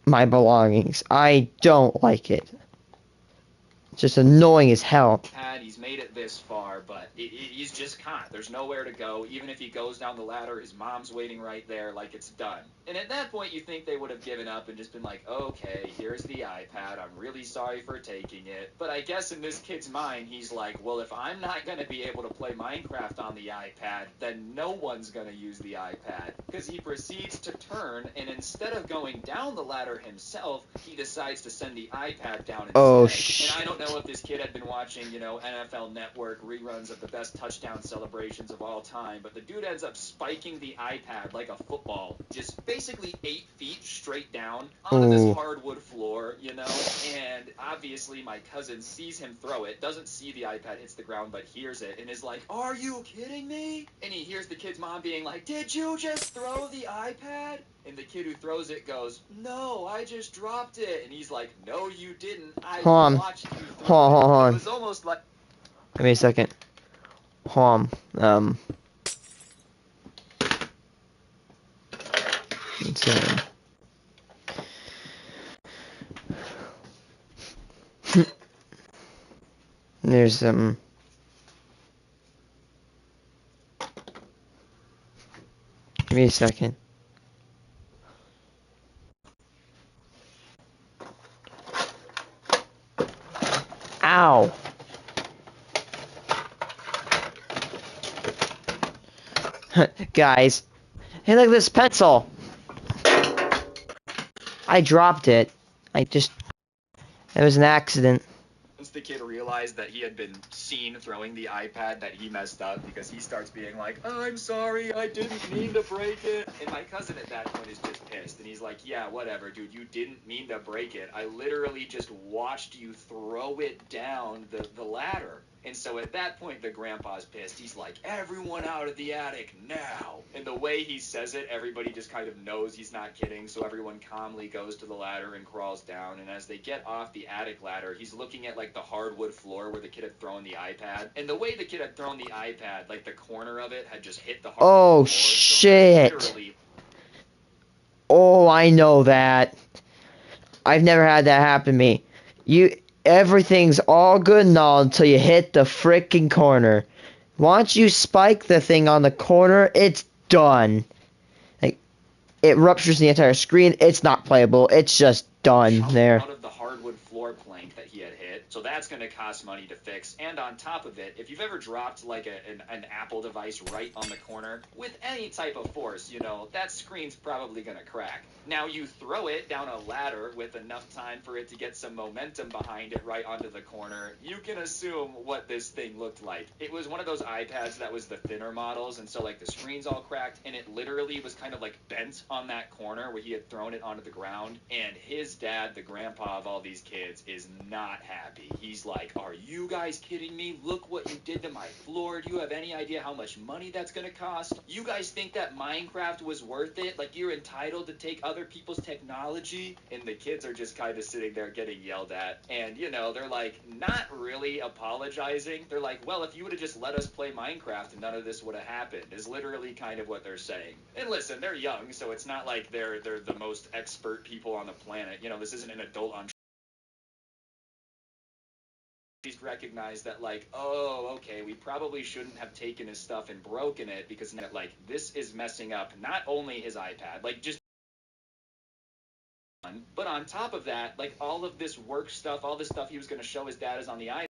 [SPEAKER 1] my belongings. I don't like it. It's just annoying as hell.
[SPEAKER 5] He's made it this far, but he's just caught. There's nowhere to go. Even if he goes down the ladder, his mom's waiting right there like it's done. And at that point, you think they would have given up and just been like, okay, here's the iPad. I'm really sorry for taking it. But I guess in this kid's mind, he's like, well, if I'm not going to be able to play Minecraft on the iPad, then no one's going to use the iPad. Because he proceeds to turn, and instead of going down the ladder himself, he decides to send the iPad down instead.
[SPEAKER 1] Oh,
[SPEAKER 5] And I don't know if this kid had been watching, you know, NFL Network Network reruns of the best touchdown celebrations of all time, but the dude ends up spiking the iPad like a football, just basically 8 feet straight down onto this hardwood floor, you know, and obviously my cousin sees him throw it, doesn't see the iPad hits the ground, but hears it, and is like, "Are you kidding me?" And he hears the kid's mom being like, "Did you just throw the iPad?" And the kid who throws it goes, "No, I just dropped it." And he's like, "No, you didn't. I watched you throw it." It was almost like...
[SPEAKER 1] Give me a second. Hold on. Let's see. There's Give me a second. Ow! Guys, hey, look at this pencil! I dropped it. It was an accident.
[SPEAKER 5] Once the kid realized that he had been seen throwing the iPad, that he messed up, because he starts being like, "I'm sorry, I didn't mean to break it." And my cousin at that point is just pissed, and he's like, "Yeah, whatever, dude, you didn't mean to break it. I literally just watched you throw it down the ladder." And so at that point, the grandpa's pissed. He's like, "Everyone out of the attic now." And the way he says it, everybody just kind of knows he's not kidding, so everyone calmly goes to the ladder and crawls down. And as they get off the attic ladder, he's looking at, like, the hardwood floor where the kid had thrown the iPad. And the way the kid had thrown the iPad, like, the corner of it had just hit the hardwood floor.
[SPEAKER 1] Oh, shit!
[SPEAKER 5] So literally...
[SPEAKER 1] Oh, I know that. I've never had that happen to me. Everything's all good and all until you hit the freaking corner. Once you spike the thing on the corner, it's done. Like, it ruptures the entire screen. It's not playable. It's just done there.
[SPEAKER 5] Out of the hardwood floor plank that he had hit, so that's going to cost money to fix. And on top of it, if you've ever dropped like an Apple device right on the corner with any type of force, you know, that screen's probably going to crack. Now you throw it down a ladder with enough time for it to get some momentum behind it right onto the corner, you can assume what this thing looked like. It was one of those iPads that was the thinner models, and so like the screen's all cracked, and it literally was kind of like bent on that corner where he had thrown it onto the ground, and his dad, the grandpa of all these kids, is not happy. He's like, "Are you guys kidding me? Look what you did to my floor. Do you have any idea how much money that's gonna cost? You guys think that Minecraft was worth it? Like, you're entitled to take other people's technology?" And the kids are just kind of sitting there getting yelled at, and you know, they're like not really apologizing. They're like, "Well, if you would have just let us play Minecraft, none of this would have happened," is literally kind of what they're saying. And listen, they're young, so it's not like they're the most expert people on the planet. You know, this isn't an adult on... He's recognized that, like, oh, okay, we probably shouldn't have taken his stuff and broken it, because, like, this is messing up not only his iPad, like, just... But on top of that, like, all of this work stuff, all this stuff he was going to show his dad is on the iPad.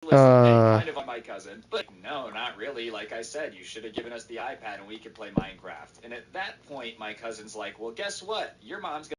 [SPEAKER 5] Listen, kind of on my cousin, but no, not really. Like I said, you should have given us the iPad and we could play Minecraft. And at that point, my cousin's like, "Well, guess what? Your mom's gonna..."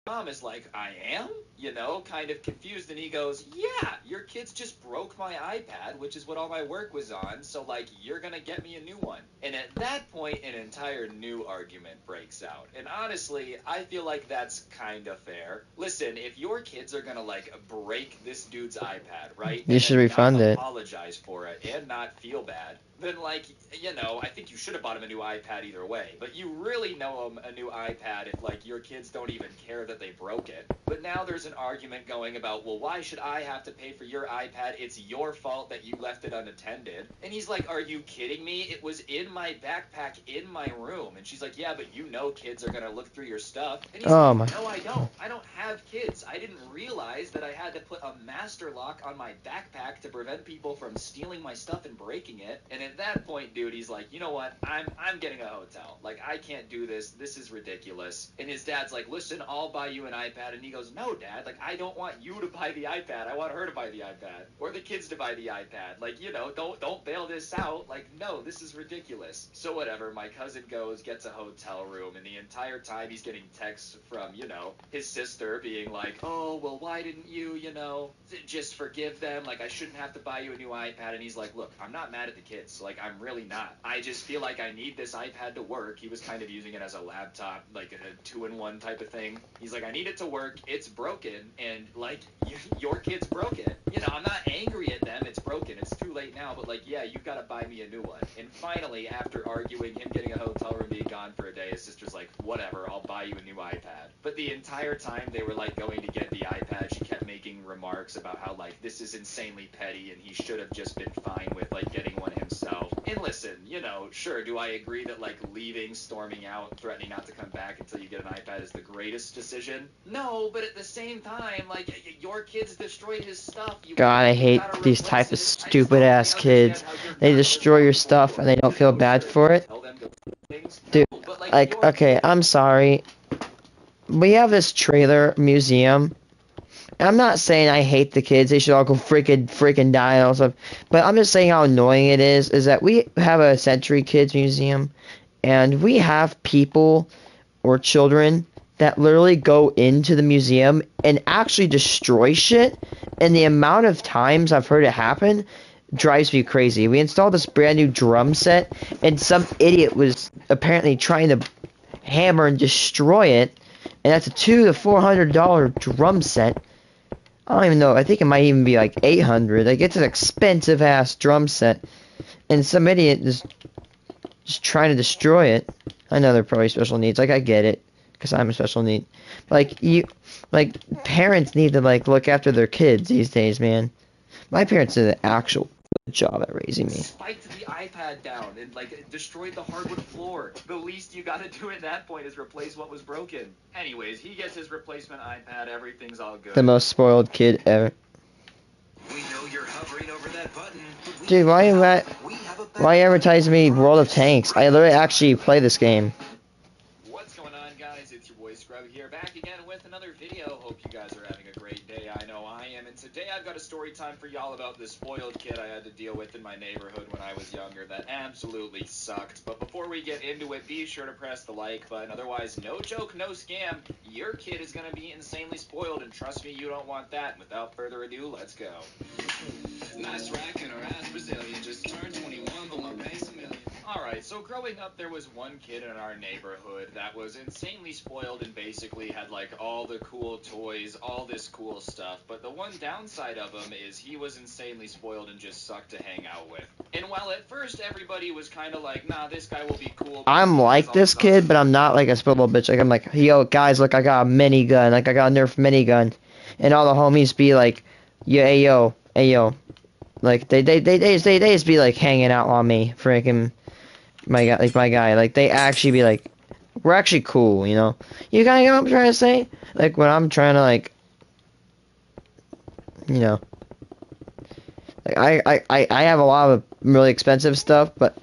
[SPEAKER 5] Mom is like, "I am?" You know, kind of confused, and he goes, "Yeah, your kids just broke my iPad, which is what all my work was on, so, like, you're gonna get me a new one." And at that point, an entire new argument breaks out. And honestly, I feel like that's kind of fair. Listen, if your kids are gonna, like, break this dude's iPad, right?
[SPEAKER 1] You should refund it.
[SPEAKER 5] Apologize for it and not feel bad, then, like, you know, I think you should have bought him a new iPad either way. But you really know him a new iPad if, like, your kids don't even care that they broke it. But now there's an argument going about, well, why should I have to pay for your iPad? It's your fault that you left it unattended. And he's like, "Are you kidding me? It was in my backpack in my room." And she's like, "Yeah, but you know kids are going to look through your stuff." And he's like, "No, I don't. I don't have kids. I didn't realize that I had to put a master lock on my backpack to prevent people from stealing my stuff and breaking it." And at that point, dude, he's like, "You know what? I'm getting a hotel. Like, I can't do this. This is ridiculous." And his dad's like, "Listen, I'll buy you an iPad." And he goes, no, Dad, like, I don't want you to buy the iPad. I want her to buy the iPad. Or the kids to buy the iPad. Like, you know, don't bail this out. Like, no, this is ridiculous. So whatever, my cousin goes, gets a hotel room, and the entire time he's getting texts from, you know, his sister being like, oh, well, why didn't you, you know, just forgive them? Like, I shouldn't have to buy you a new iPad. And he's like, look, I'm not mad at the kids. Like, I'm really not. I just feel like I need this iPad to work. He was kind of using it as a laptop, like a 2-in-1 type of thing. He's like, I need it to work. It's broken. And, like, your kids broke it. You know, I'm not angry at them. It's broken. It's too late now. But, like, yeah, you've got to buy me a new one. And finally, after arguing, him getting a hotel room, being gone for a day, his sister's like, whatever, I'll buy you a new iPad. But the entire time they were, like, going to get the iPad, she kept making remarks about how, like, this is insanely petty and he should have just been fine with, like, getting one himself. And listen, you know, sure, do I agree that, like, leaving, storming out, threatening not to come back until you get an iPad is the greatest decision? No, but at the same time, like, your kids destroyed his stuff.
[SPEAKER 1] God, I hate these type of stupid ass kids. They destroy your stuff and they don't feel bad for it. Dude, like, okay, I'm sorry. We have this trailer museum. I'm not saying I hate the kids. They should all go freaking die and all stuff. But I'm just saying how annoying it is that we have a Century Kids museum and we have people or children that literally go into the museum and actually destroy shit. And the amount of times I've heard it happen drives me crazy. We installed this brand new drum set and some idiot was apparently trying to hammer and destroy it. And that's a $200 to $400 drum set. I don't even know. I think it might even be like $800. Like, it's an expensive ass drum set. And some idiot is just trying to destroy it. I know they're probably special needs. Like, I get it. Because I'm a special need. Like, parents need to, like, look after their kids these days, man. My parents did an actual good job at raising me.
[SPEAKER 5] Spiked the iPad down and, like, destroyed the hardwood floor. The least you gotta do at that point is replace what was broken. Anyways, he gets his replacement iPad. Everything's all good.
[SPEAKER 1] The most spoiled kid ever.
[SPEAKER 6] We know you're hovering over that button.
[SPEAKER 1] Dude, why you advertising me World of Tanks? I literally actually play this game.
[SPEAKER 5] What's going on, guys? It's your boy Scrub here, back again with another video. Hope you guys are having a great day. I know I am. And today I've got a story time for y'all about this spoiled kid I had to deal with in my neighborhood when I was younger that absolutely sucked. But before we get into it, be sure to press the like button. Otherwise, no joke, no scam. Your kid is going to be insanely spoiled, and trust me, you don't want that. And without further ado, let's go.
[SPEAKER 6] Nice rack and her ass Brazilian just turned 21, but my base $1 million.
[SPEAKER 5] Alright, so growing up, there was one kid in our neighborhood that was insanely spoiled and basically had, like, all the cool toys, all this cool stuff. But the one downside of him is he was insanely spoiled and just sucked to hang out with. And while at first everybody was kind of like, nah, this guy will be cool.
[SPEAKER 1] I'm like this kid, but I'm not like a spoiled little bitch. Like, I'm like, yo, guys, look, I got a minigun. Like, I got a Nerf minigun. And all the homies be like, yeah, hey, yo. Like, they just be, like, hanging out on me. Freaking... my guy, like, they actually be like, we're actually cool, you know? You kinda get what I'm trying to say? Like, when I'm trying to, like, you know, like, I have a lot of really expensive stuff, but,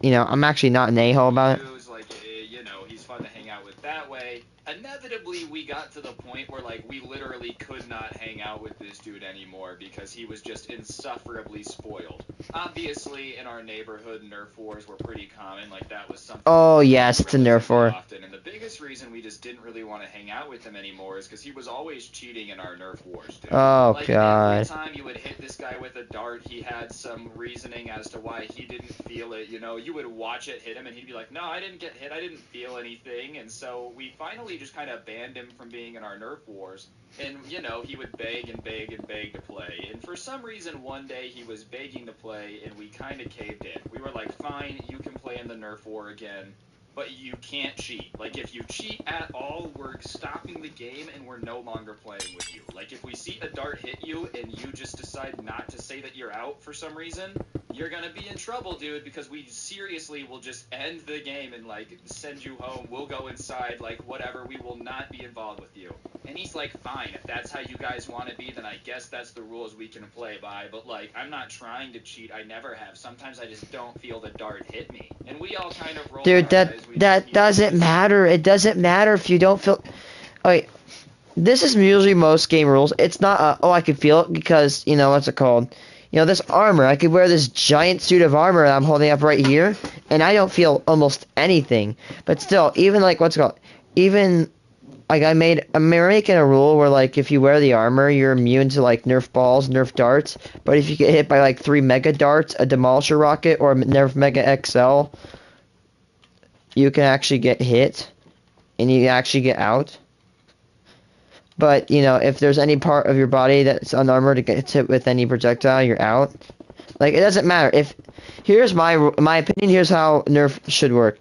[SPEAKER 1] you know, I'm actually not an a-hole about it.
[SPEAKER 5] Like, you know, he's fun to hang out with that way. Inevitably, we got to the point where, like, we literally could not hang out with this dude anymore because he was just insufferably spoiled. Obviously, in our neighborhood, Nerf wars were pretty common. Like, that was something...
[SPEAKER 1] Oh, yes, it's a Nerf war.
[SPEAKER 5] Often. And the biggest reason we just didn't really want to hang out with him anymore is because he was always cheating in our Nerf wars, dude.
[SPEAKER 1] Oh,
[SPEAKER 5] like,
[SPEAKER 1] God.
[SPEAKER 5] Every time you would hit this guy with a dart, he had some reasoning as to why he didn't feel it, you know? You would watch it hit him, and he'd be like, no, I didn't get hit, I didn't feel anything. And so we finally just kind of banned him from being in our Nerf wars. And, you know, he would beg and beg and beg to play. And for some reason, one day he was begging to play, and we kind of caved in. We were like, fine, you can play in the Nerf war again, but you can't cheat. Like, if you cheat at all, we're stopping the game, and we're no longer playing with you. Like, if we see a dart hit you, and you just decide not to say that you're out for some reason, you're gonna be in trouble, dude, because we seriously will just end the game and, like, send you home. We'll go inside, like, whatever. We will not be involved with you. And he's like, fine, if that's how you guys want to be, then I guess that's the rules we can play by. But, like, I'm not trying to cheat. I never have. Sometimes I just don't feel the dart hit me. And we all kind of roll.
[SPEAKER 1] Dude, that doesn't matter. It doesn't matter if you don't feel... Okay, this is usually most game rules. It's not, oh, I can feel it because, you know, what's it called? You know, this armor. I could wear this giant suit of armor that I'm holding up right here, and I don't feel almost anything. But still, even like, what's it called? Even, like, I'm making a rule where, like, if you wear the armor, you're immune to, like, Nerf balls, Nerf darts. But if you get hit by, like, 3 Mega Darts, a Demolisher Rocket, or a Nerf Mega XL, you can actually get hit, and you actually get out. But, you know, if there's any part of your body that's unarmored that gets hit with any projectile, you're out. Like, it doesn't matter. Here's my opinion, here's how Nerf should work.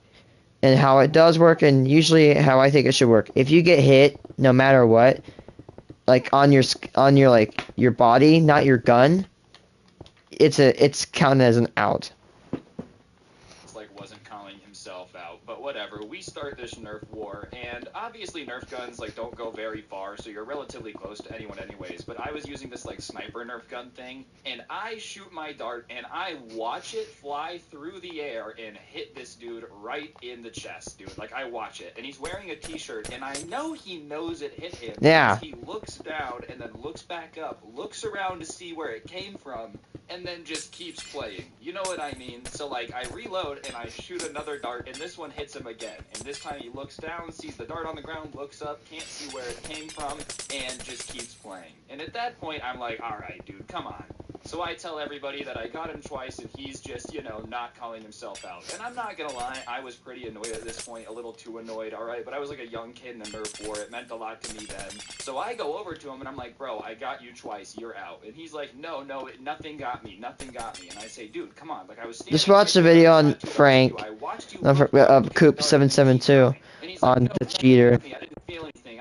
[SPEAKER 1] And how it does work, and usually how I think it should work. If you get hit, no matter what, like, on your like, your body, not your gun, it's counted as an out.
[SPEAKER 5] Like, wasn't calling himself out, but whatever. We start this Nerf war, and obviously Nerf guns, like, don't go very far, so you're relatively close to anyone anyways, but I was using this, like, sniper Nerf gun thing, and I shoot my dart, and I watch it fly through the air and hit this dude right in the chest, dude. Like, I watch it, and he's wearing a t-shirt, and I know he knows it hit him.
[SPEAKER 1] Yeah.
[SPEAKER 5] He looks down, and then looks back up, looks around to see where it came from, and then just keeps playing. You know what I mean? So, like, I reload, and I shoot another dart, and this one hits him again. And this time he looks down, sees the dart on the ground, looks up, can't see where it came from, and just keeps playing. And at that point, I'm like, alright, dude, come on. So I tell everybody that I got him twice, and he's just, you know, not calling himself out. And I'm not gonna lie, I was pretty annoyed at this point, a little too annoyed, alright? But I was like a young kid in the Nerf war, it meant a lot to me then. So I go over to him, and I'm like, bro, I got you twice, you're out. And he's like, no, nothing got me. And I say, dude, come on, like, I was standing
[SPEAKER 1] Just watch the video on Frank, Coop772, on the cheater.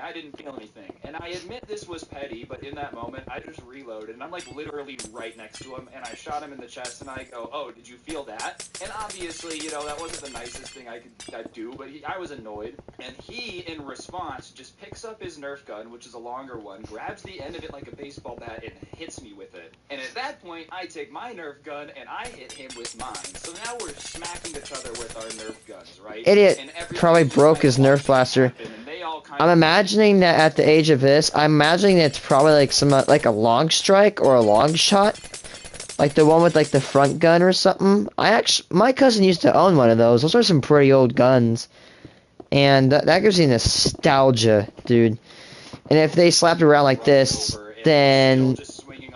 [SPEAKER 5] I didn't feel anything. And I admit this was petty, but in that moment, I just reloaded, and I'm, like, literally right next to him, and I shot him in the chest, and I go, oh, did you feel that? And obviously, you know, that wasn't the nicest thing I'd do, but I was annoyed. And he, in response, just picks up his Nerf gun, which is a longer one, grabs the end of it like a baseball bat, and hits me with it. And at that point, I take my Nerf gun, and I hit him with mine. So now we're smacking each other with our Nerf guns, right?
[SPEAKER 1] Idiot probably broke his Nerf blaster. I'm imagining that at the age of this, I'm imagining that it's probably like like a long strike or a long shot. Like the one with like the front gun or something. My cousin used to own one of those. Those are some pretty old guns. And that gives me nostalgia, dude. And if they slapped around like this, then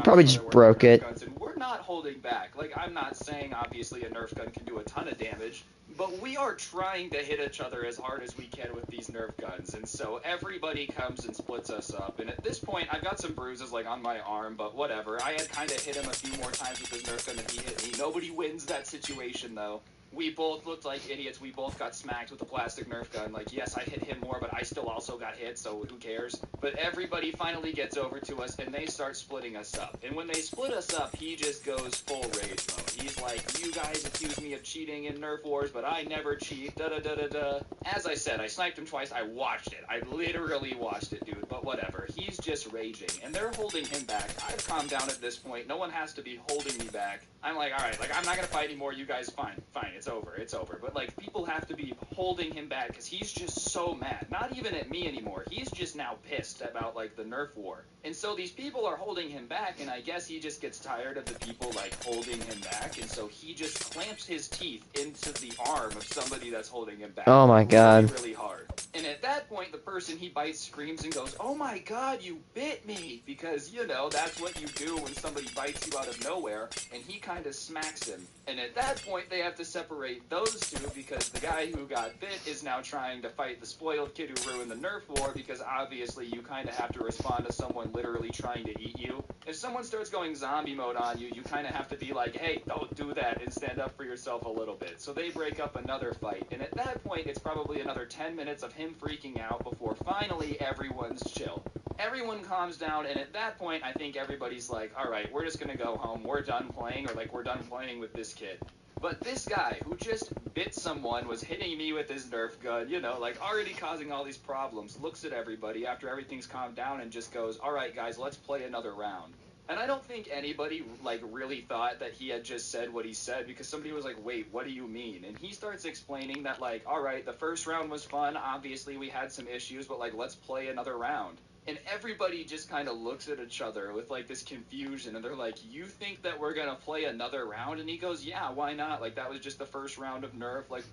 [SPEAKER 1] probably just broke it.
[SPEAKER 5] We're not holding back. Like, I'm not saying obviously a Nerf gun can do a ton of damage, but we are trying to hit each other as hard as we can with these Nerf guns, and so everybody comes and splits us up. And at this point, I've got some bruises, like, on my arm, but whatever. I had kind of hit him a few more times with his Nerf gun than he hit me. Nobody wins that situation, though. We both looked like idiots. We both got smacked with a plastic Nerf gun. Like, yes, I hit him more, but I still also got hit, so who cares? But everybody finally gets over to us, and they start splitting us up. And when they split us up, he just goes full rage mode. He's like, you guys accuse me of cheating in Nerf wars, but I never cheat, da-da-da-da-da. As I said, I sniped him twice. I watched it. I literally watched it, dude, but whatever. He's just raging, and they're holding him back. I've calmed down at this point. No one has to be holding me back. I'm like, alright, like, I'm not gonna fight anymore. You guys, fine, it's over. But, like, people have to be holding him back because he's just so mad. Not even at me anymore. He's just now pissed about, like, the Nerf war. And so these people are holding him back, and I guess he just gets tired of the people, like, holding him back, and so he just clamps his teeth into the arm of somebody that's holding him back.
[SPEAKER 1] Oh my god.
[SPEAKER 5] Really, really hard. And at that point, the person he bites screams and goes, oh my god, you bit me! Because, you know, that's what you do when somebody bites you out of nowhere, and he kind of smacks him. And at that point, they have to separate those two because the guy who got bit is now trying to fight the spoiled kid who ruined the Nerf war because obviously you kind of have to respond to someone literally trying to eat you. If someone starts going zombie mode on you, you kind of have to be like, hey, don't do that, and stand up for yourself a little bit. So they break up another fight, and at that point, it's probably another 10 minutes of him freaking out before finally everyone's chill. Everyone calms down, and at that point, I think everybody's like, alright, we're just gonna go home, we're done playing, or like, we're done playing with this kid. But this guy, who just bit someone, was hitting me with his Nerf gun, you know, like, already causing all these problems, looks at everybody after everything's calmed down and just goes, alright guys, let's play another round. And I don't think anybody, like, really thought that he had just said what he said, because somebody was like, wait, what do you mean? And he starts explaining that, like, alright, the first round was fun, obviously we had some issues, but, like, let's play another round. And everybody just kind of looks at each other with like this confusion, and they're like, you think that we're gonna play another round? And he goes, yeah, why not? Like, that was just the first round of Nerf. Like,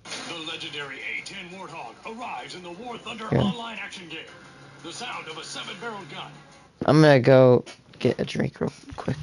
[SPEAKER 7] the legendary A10 Warthog arrives in the War Thunder
[SPEAKER 1] Yeah.
[SPEAKER 7] online action game. The sound of a 7-barreled gun.
[SPEAKER 1] I'm gonna go get a drink real quick.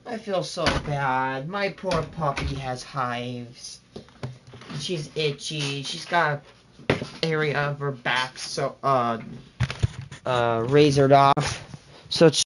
[SPEAKER 1] I feel so bad. My poor puppy has hives. She's itchy. She's got an area of her back so razored off. So it's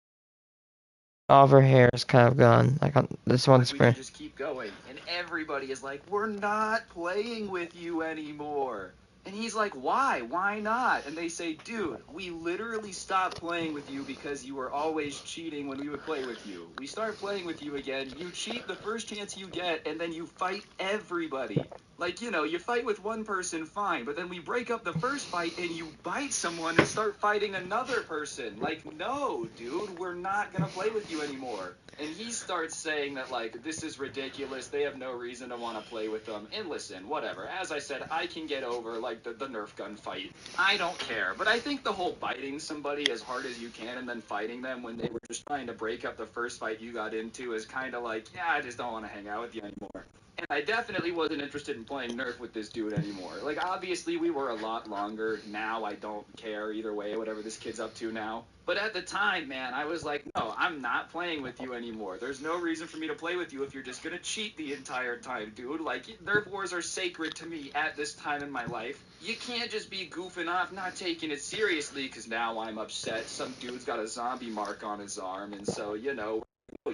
[SPEAKER 1] all of her hair is kind of gone. Like on this one's
[SPEAKER 5] we
[SPEAKER 1] for
[SPEAKER 5] can just keep going. And everybody is like, we're not playing with you anymore. And he's like, why? Why not? And they say, dude, we literally stopped playing with you because you were always cheating when we would play with you. We start playing with you again, you cheat the first chance you get, and then you fight everybody. Like, you know, you fight with one person, fine, but then we break up the first fight and you bite someone and start fighting another person. Like, no, dude, we're not gonna play with you anymore. And he starts saying that, like, this is ridiculous, they have no reason to want to play with them. And listen, whatever, as I said, I can get over, like, the Nerf gun fight. I don't care, but I think the whole biting somebody as hard as you can and then fighting them when they were just trying to break up the first fight you got into is kind of like, yeah, I just don't want to hang out with you anymore. And I definitely wasn't interested in playing Nerf with this dude anymore. Like, obviously, we were a lot longer. Now, I don't care either way, whatever this kid's up to now. But at the time, man, I was like, no, I'm not playing with you anymore. There's no reason for me to play with you if you're just gonna cheat the entire time, dude. Like, Nerf wars are sacred to me at this time in my life. You can't just be goofing off, not taking it seriously, because now I'm upset. Some dude's got a zombie mark on his arm, and so, you know,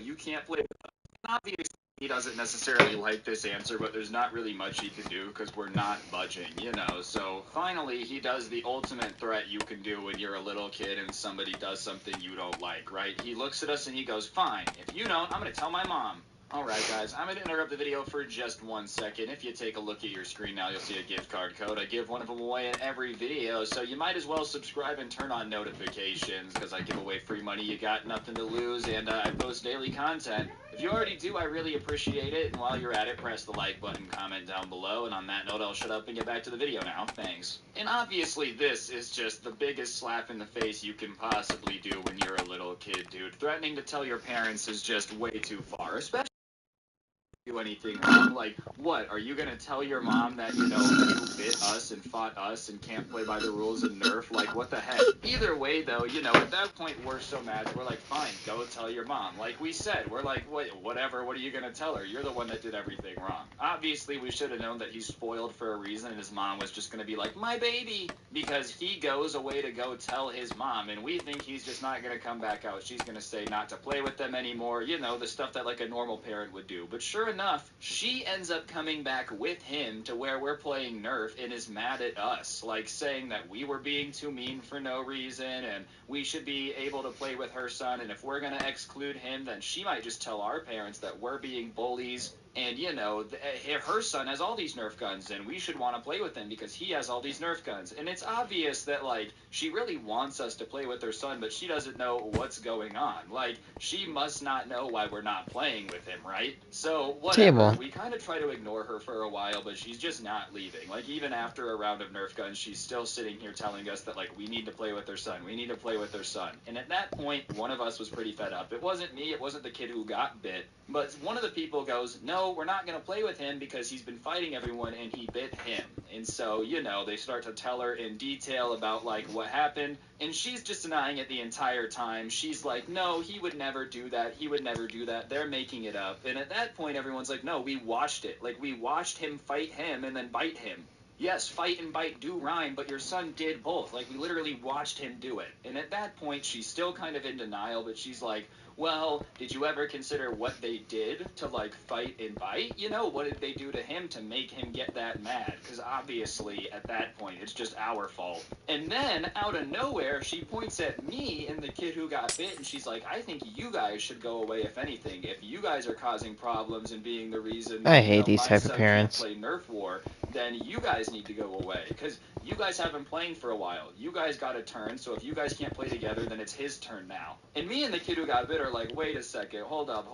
[SPEAKER 5] you can't play with us. Obviously, he doesn't necessarily like this answer, but there's not really much he can do because we're not budging, you know. So finally, he does the ultimate threat you can do when you're a little kid and somebody does something you don't like, right? He looks at us and he goes, fine, if you don't, I'm going to tell my mom. Alright guys, I'm going to interrupt the video for just 1 second. If you take a look at your screen now, you'll see a gift card code. I give one of them away in every video, so you might as well subscribe and turn on notifications, because I give away free money, you got nothing to lose, and I post daily content. If you already do, I really appreciate it, and while you're at it, press the like button, comment down below, and on that note, I'll shut up and get back to the video now. Thanks. And obviously, this is just the biggest slap in the face you can possibly do when you're a little kid, dude. Threatening to tell your parents is just way too far, especially do anything wrong. Like, what, are you gonna tell your mom that, you know, you bit us and fought us and can't play by the rules of Nerf? Like, what the heck? Either way, though, you know, at that point, we're so mad, we're like, fine, go tell your mom. Like we said, we're like, whatever, what are you gonna tell her? You're the one that did everything wrong. Obviously, we should have known that he's spoiled for a reason, and his mom was just gonna be like, my baby, because he goes away to go tell his mom, and we think he's just not gonna come back out. She's gonna say not to play with them anymore, you know, the stuff that, like, a normal parent would do. But sure enough, she ends up coming back with him to where we're playing Nerf and is mad at us, like saying that we were being too mean for no reason and we should be able to play with her son, and if we're going to exclude him, then she might just tell our parents that we're being bullies And, you know, her son has all these Nerf guns, and we should want to play with him because he has all these Nerf guns. And it's obvious that, like, she really wants us to play with her son, but she doesn't know what's going on. Like, she must not know why we're not playing with him, right? So, whatever.
[SPEAKER 1] Table.
[SPEAKER 5] We kind of try to ignore her for a while, but she's just not leaving. Like, even after a round of Nerf guns, she's still sitting here telling us that, like, we need to play with her son. We need to play with her son. And at that point, one of us was pretty fed up. It wasn't me. It wasn't the kid who got bit. But one of the people goes, no, we're not going to play with him because he's been fighting everyone and he bit him. And so, you know, they start to tell her in detail about, like, what happened. And she's just denying it the entire time. She's like, no, he would never do that. He would never do that. They're making it up. And at that point, everyone's like, no, we watched it. Like, we watched him fight him and then bite him. Yes, fight and bite do rhyme, but your son did both. Like, we literally watched him do it. And at that point, she's still kind of in denial, but she's like, well, did you ever consider what they did to, like, fight and bite? You know, what did they do to him to make him get that mad? Because obviously, at that point, it's just our fault. And then, out of nowhere, she points at me and the kid who got bit, and she's like, I think you guys should go away, if anything. If you guys are causing problems and being the reason
[SPEAKER 1] I hate these
[SPEAKER 5] my
[SPEAKER 1] type of
[SPEAKER 5] son
[SPEAKER 1] parents.
[SPEAKER 5] can't play Nerf War, then you guys need to go away. Because you guys have been playing for a while. You guys got a turn, so if you guys can't play together, then it's his turn now. And me and the kid who got bit are like, wait a second, hold up.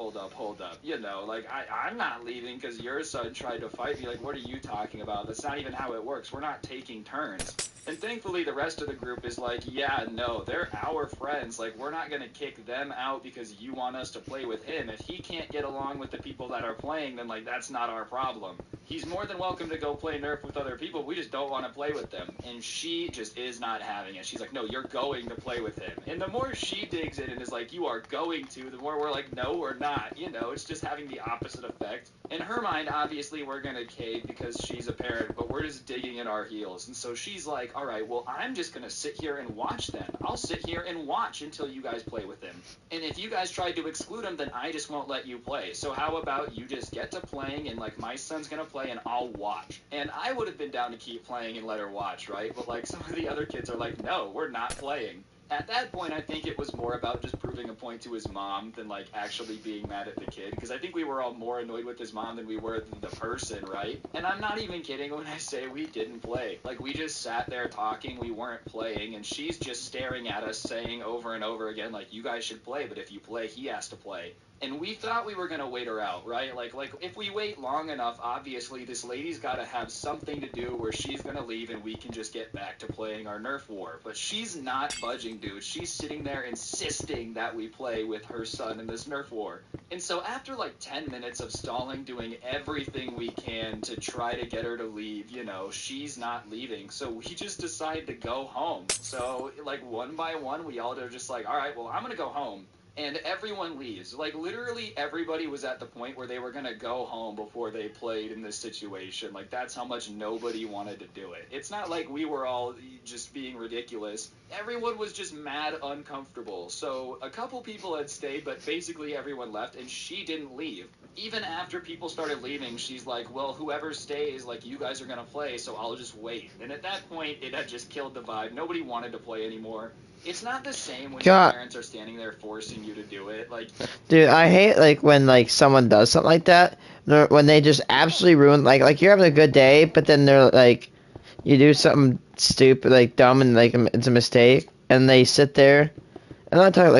[SPEAKER 5] You know, like, I'm not leaving because your son tried to fight me. Like, what are you talking about? That's not even how it works. We're not taking turns. And thankfully, the rest of the group is like, yeah, no, they're our friends. Like, we're not going to kick them out because you want us to play with him. If he can't get along with the people that are playing, then, like, that's not our problem. He's more than welcome to go play Nerf with other people. We just don't want to play with them. And she just is not having it. She's like, no, you're going to play with him. And the more she digs in and is like, you are going to, the more we're like, no, we're not. You know, it's just having the opposite effect. In her mind, obviously, we're going to cave because she's a parent, but we're just digging in our heels. And so she's like, all right, well, I'm just going to sit here and watch then. I'll sit here and watch until you guys play with him. And if you guys try to exclude him, then I just won't let you play. So how about you just get to playing and, like, my son's going to play and I'll watch. And I would have been down to keep playing and let her watch, right? But, like, some of the other kids are like, no, we're not playing. At that point, I think it was more about just proving a point to his mom than, like, actually being mad at the kid. Because I think we were all more annoyed with his mom than we were the person, right? And I'm not even kidding when I say we didn't play. Like, we just sat there talking, we weren't playing, and she's just staring at us saying over and over again, like, you guys should play, but if you play, he has to play. And we thought we were going to wait her out, right? Like if we wait long enough, obviously this lady's got to have something to do where she's going to leave and we can just get back to playing our Nerf War. But she's not budging, dude. She's sitting there insisting that we play with her son in this Nerf War. And so after like 10 minutes of stalling, doing everything we can to try to get her to leave, you know, she's not leaving. So we just decide to go home. So like one by one, we all are just like, all right, well, I'm going to go home. And everyone leaves. Like, literally everybody was at the point where they were going to go home before they played in this situation. Like, that's how much nobody wanted to do it. It's not like we were all just being ridiculous. Everyone was just mad uncomfortable. So a couple people had stayed, but basically everyone left, and she didn't leave. Even after people started leaving, she's like, well, whoever stays, like, you guys are going to play, so I'll just wait. And at that point, it had just killed the vibe. Nobody wanted to play anymore. It's not the same when your parents are standing there forcing you to do it. Like,
[SPEAKER 1] dude, I hate like when like someone does something like that. When they just absolutely ruin like you're having a good day, but then they're like, you do something stupid, like dumb, and like it's a mistake, and they sit there. I'm not talking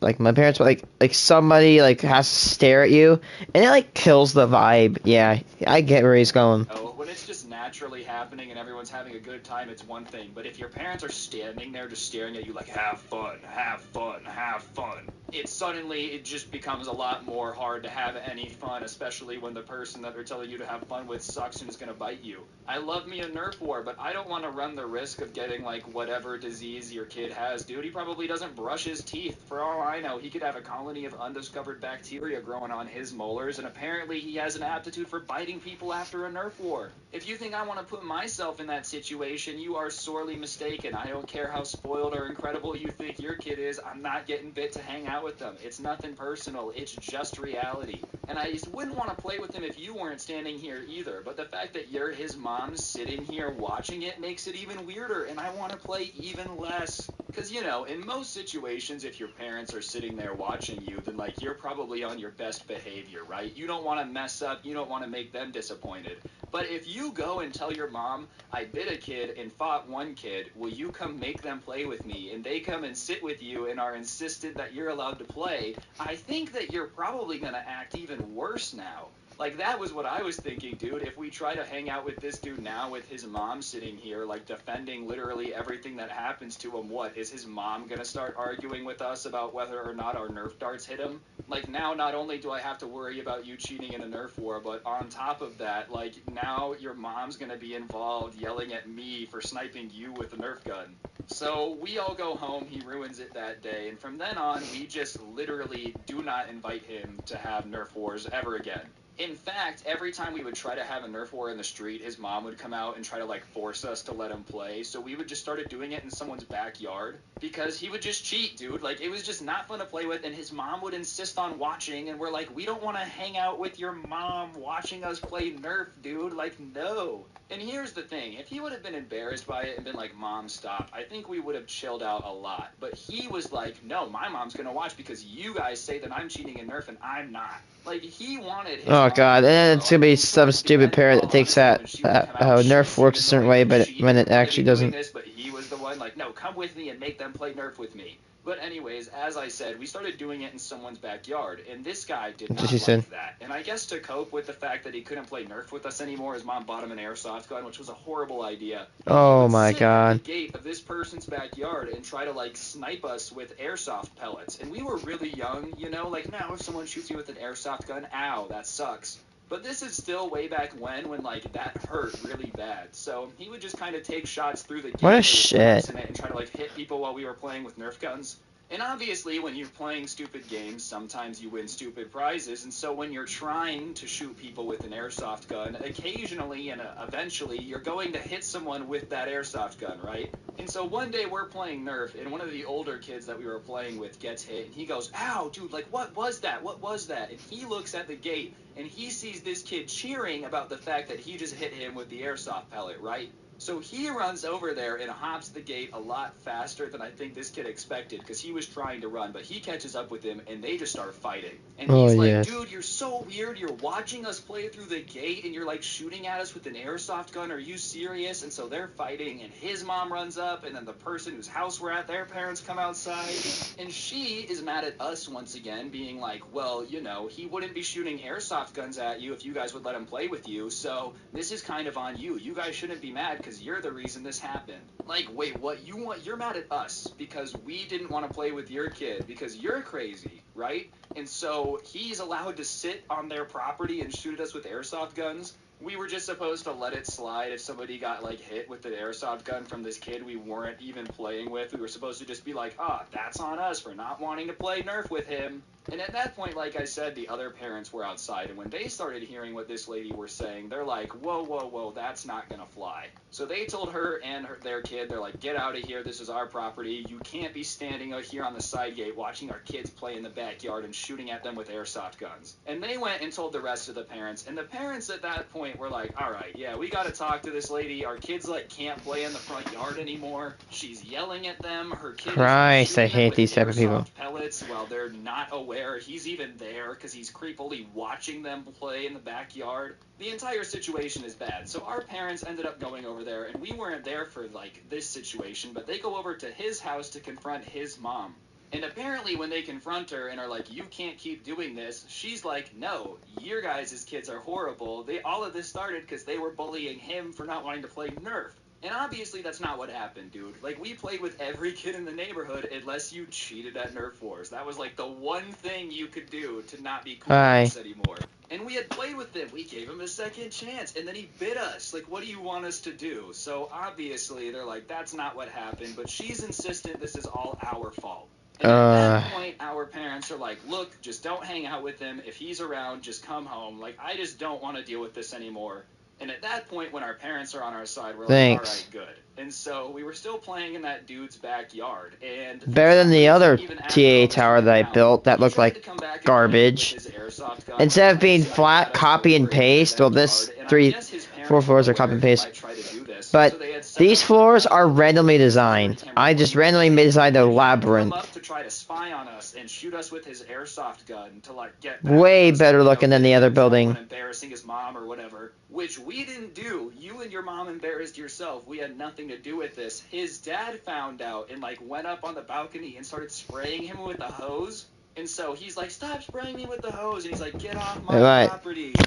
[SPEAKER 1] like my parents, but like somebody like has to stare at you, and it like kills the vibe. Yeah, I get where he's going.
[SPEAKER 5] When it's just naturally happening and everyone's having a good time, it's one thing. But if your parents are standing there just staring at you like, have fun, have fun, have fun, it just becomes a lot more hard to have any fun, especially when the person that they're telling you to have fun with sucks and is going to bite you. I love me a Nerf War, but I don't want to run the risk of getting like whatever disease your kid has, dude. He probably doesn't brush his teeth. For all I know, he could have a colony of undiscovered bacteria growing on his molars, and apparently he has an aptitude for biting people after a Nerf War. If you think I'm I want to put myself in that situation, you are sorely mistaken. I don't care how spoiled or incredible you think your kid is, I'm not getting bit to hang out with them. It's nothing personal, it's just reality. And I just wouldn't want to play with him if you weren't standing here either, but the fact that you're his mom sitting here watching it makes it even weirder, and I want to play even less. Because, you know, in most situations, if your parents are sitting there watching you, then, like, you're probably on your best behavior, right? You don't want to mess up, you don't want to make them disappointed. But if you go and tell your mom, I bit a kid and fought one kid, will you come make them play with me? And they come and sit with you and are insistent that you're allowed to play, I think that you're probably going to act even worse now. Like, that was what I was thinking, dude. If we try to hang out with this dude now with his mom sitting here, like, defending literally everything that happens to him, what, is his mom gonna start arguing with us about whether or not our Nerf darts hit him? Like, now not only do I have to worry about you cheating in a Nerf war, but on top of that, like, now your mom's gonna be involved yelling at me for sniping you with a Nerf gun. So we all go home, he ruins it that day, and from then on, we just literally do not invite him to have Nerf wars ever again. In fact, every time we would try to have a Nerf war in the street, his mom would come out and try to, like, force us to let him play. So we would just started doing it in someone's backyard because he would just cheat, dude. Like, it was just not fun to play with, and his mom would insist on watching, and we're like, we don't want to hang out with your mom watching us play Nerf, dude. Like, no. And here's the thing. If he would have been embarrassed by it and been like, Mom, stop, I think we would have chilled out a lot. But he was like, no, my mom's going to watch because you guys say that I'm cheating in Nerf and I'm not. Like, he wanted his
[SPEAKER 1] Oh
[SPEAKER 5] mom
[SPEAKER 1] god,
[SPEAKER 5] to
[SPEAKER 1] and it's gonna be
[SPEAKER 5] know.
[SPEAKER 1] some stupid parent that thinks that how Nerf works a certain way, but when it actually doesn't.
[SPEAKER 5] This, but he was the one like, no, come with me and make them play Nerf with me. But anyways, as I said, we started doing it in someone's backyard, and this guy did not like that. And I guess to cope with the fact that he couldn't play Nerf with us anymore, his mom bought him an airsoft gun, which was a horrible idea. And
[SPEAKER 1] oh
[SPEAKER 5] he
[SPEAKER 1] my
[SPEAKER 5] would sit
[SPEAKER 1] god.
[SPEAKER 5] at the gate of this person's backyard and try to, like, snipe us with airsoft pellets. And we were really young, you know? Like, now if someone shoots you with an airsoft gun, ow, that sucks. But this is still way back when, like, that hurt really bad. So he would just kind of take shots through the gate
[SPEAKER 1] What a shit.
[SPEAKER 5] and try to, like, hit people while we were playing with Nerf guns. And obviously, when you're playing stupid games, sometimes you win stupid prizes. And so when you're trying to shoot people with an airsoft gun, occasionally and eventually, you're going to hit someone with that airsoft gun, right? And so one day we're playing Nerf, and one of the older kids that we were playing with gets hit, and he goes, ow, dude, like, what was that? What was that? And he looks at the gate, and he sees this kid cheering about the fact that he just hit him with the airsoft pellet, right? So he runs over there and hops the gate a lot faster than I think this kid expected because he was trying to run, but he catches up with him and they just start fighting. And he's like, dude, you're so weird. You're watching us play through the gate and you're like shooting at us with an airsoft gun. Are you serious? And so they're fighting and his mom runs up and then the person whose house we're at, their parents come outside. And she is mad at us once again, being like, well, you know, he wouldn't be shooting airsoft guns at you if you guys would let him play with you. So this is kind of on you. You guys shouldn't be mad because you're the reason this happened. Like, wait, what? You're mad at us because we didn't want to play with your kid because you're crazy, right? And so he's allowed to sit on their property and shoot at us with airsoft guns. We were just supposed to let it slide if somebody got, like, hit with an airsoft gun from this kid we weren't even playing with. We were supposed to just be like, that's on us for not wanting to play Nerf with him. And at that point, like I said, the other parents were outside, and when they started hearing what this lady was saying, they're like, whoa, that's not gonna fly. So they told her and their kid, they're like, get out of here, this is our property, you can't be standing out here on the side gate watching our kids play in the backyard and shooting at them with airsoft guns. And they went and told the rest of the parents, and the parents at that point were like, alright, yeah, we gotta talk to this lady, our kids, like, can't play in the front yard anymore, she's yelling at them, her kid
[SPEAKER 1] Christ, I hate these type of people.
[SPEAKER 5] Pellets while they're not aware he's even there because he's creepily watching them play in the backyard. The entire situation is bad. So our parents ended up going over there, and we weren't there for, like, this situation, but they go over to his house to confront his mom. And apparently when they confront her and are like, you can't keep doing this, she's like, no, your guys' kids are horrible. All of this started because they were bullying him for not wanting to play Nerf. And obviously that's not what happened, dude. Like, we played with every kid in the neighborhood unless you cheated at Nerf Wars. That was, like, the one thing you could do to not be cool with us anymore. And we had played with him. We gave him a second chance, and then he bit us. Like, what do you want us to do? So, obviously, they're like, that's not what happened, but she's insistent this is all our fault. And at that point, our parents are like, look, just don't hang out with him. If he's around, just come home. Like, I just don't want to deal with this anymore. And at that point, when our parents are on our side, we're
[SPEAKER 1] Thanks.
[SPEAKER 5] like, all right, good. And so we were still playing in that dude's backyard. And
[SPEAKER 1] Better than the other
[SPEAKER 5] even after
[SPEAKER 1] TA
[SPEAKER 5] all this
[SPEAKER 1] tower
[SPEAKER 5] went
[SPEAKER 1] that I
[SPEAKER 5] down,
[SPEAKER 1] built that
[SPEAKER 5] he
[SPEAKER 1] looked
[SPEAKER 5] tried
[SPEAKER 1] like
[SPEAKER 5] to come back and
[SPEAKER 1] garbage.
[SPEAKER 5] play with his airsoft gun.
[SPEAKER 1] Instead of being
[SPEAKER 5] So I
[SPEAKER 1] flat
[SPEAKER 5] got us
[SPEAKER 1] copy and
[SPEAKER 5] over into
[SPEAKER 1] paste, well,
[SPEAKER 5] that
[SPEAKER 1] this
[SPEAKER 5] yard, and I
[SPEAKER 1] 3,
[SPEAKER 5] guess his parents
[SPEAKER 1] 4 floors
[SPEAKER 5] were
[SPEAKER 1] are copy and
[SPEAKER 5] aware
[SPEAKER 1] paste.
[SPEAKER 5] I tried to do this,
[SPEAKER 1] But
[SPEAKER 5] so they had set
[SPEAKER 1] these
[SPEAKER 5] up
[SPEAKER 1] floors
[SPEAKER 5] a
[SPEAKER 1] are randomly designed.
[SPEAKER 5] camera
[SPEAKER 1] I just
[SPEAKER 5] recording
[SPEAKER 1] randomly
[SPEAKER 5] device.
[SPEAKER 1] designed a
[SPEAKER 5] He would come
[SPEAKER 1] labyrinth.
[SPEAKER 5] up to try to spy on us and shoot us with his airsoft gun to like get back
[SPEAKER 1] Way
[SPEAKER 5] at us,
[SPEAKER 1] better
[SPEAKER 5] you know,
[SPEAKER 1] looking than
[SPEAKER 5] get
[SPEAKER 1] the
[SPEAKER 5] him
[SPEAKER 1] other
[SPEAKER 5] in trouble
[SPEAKER 1] building.
[SPEAKER 5] and embarrassing his mom or whatever, which we didn't do. You and your mom embarrassed yourself. We had nothing to do with this. His dad found out and like went up on the balcony and started spraying him with a hose. And so he's like, stop spraying me with the hose. And he's like, get off my
[SPEAKER 1] Right.
[SPEAKER 5] property.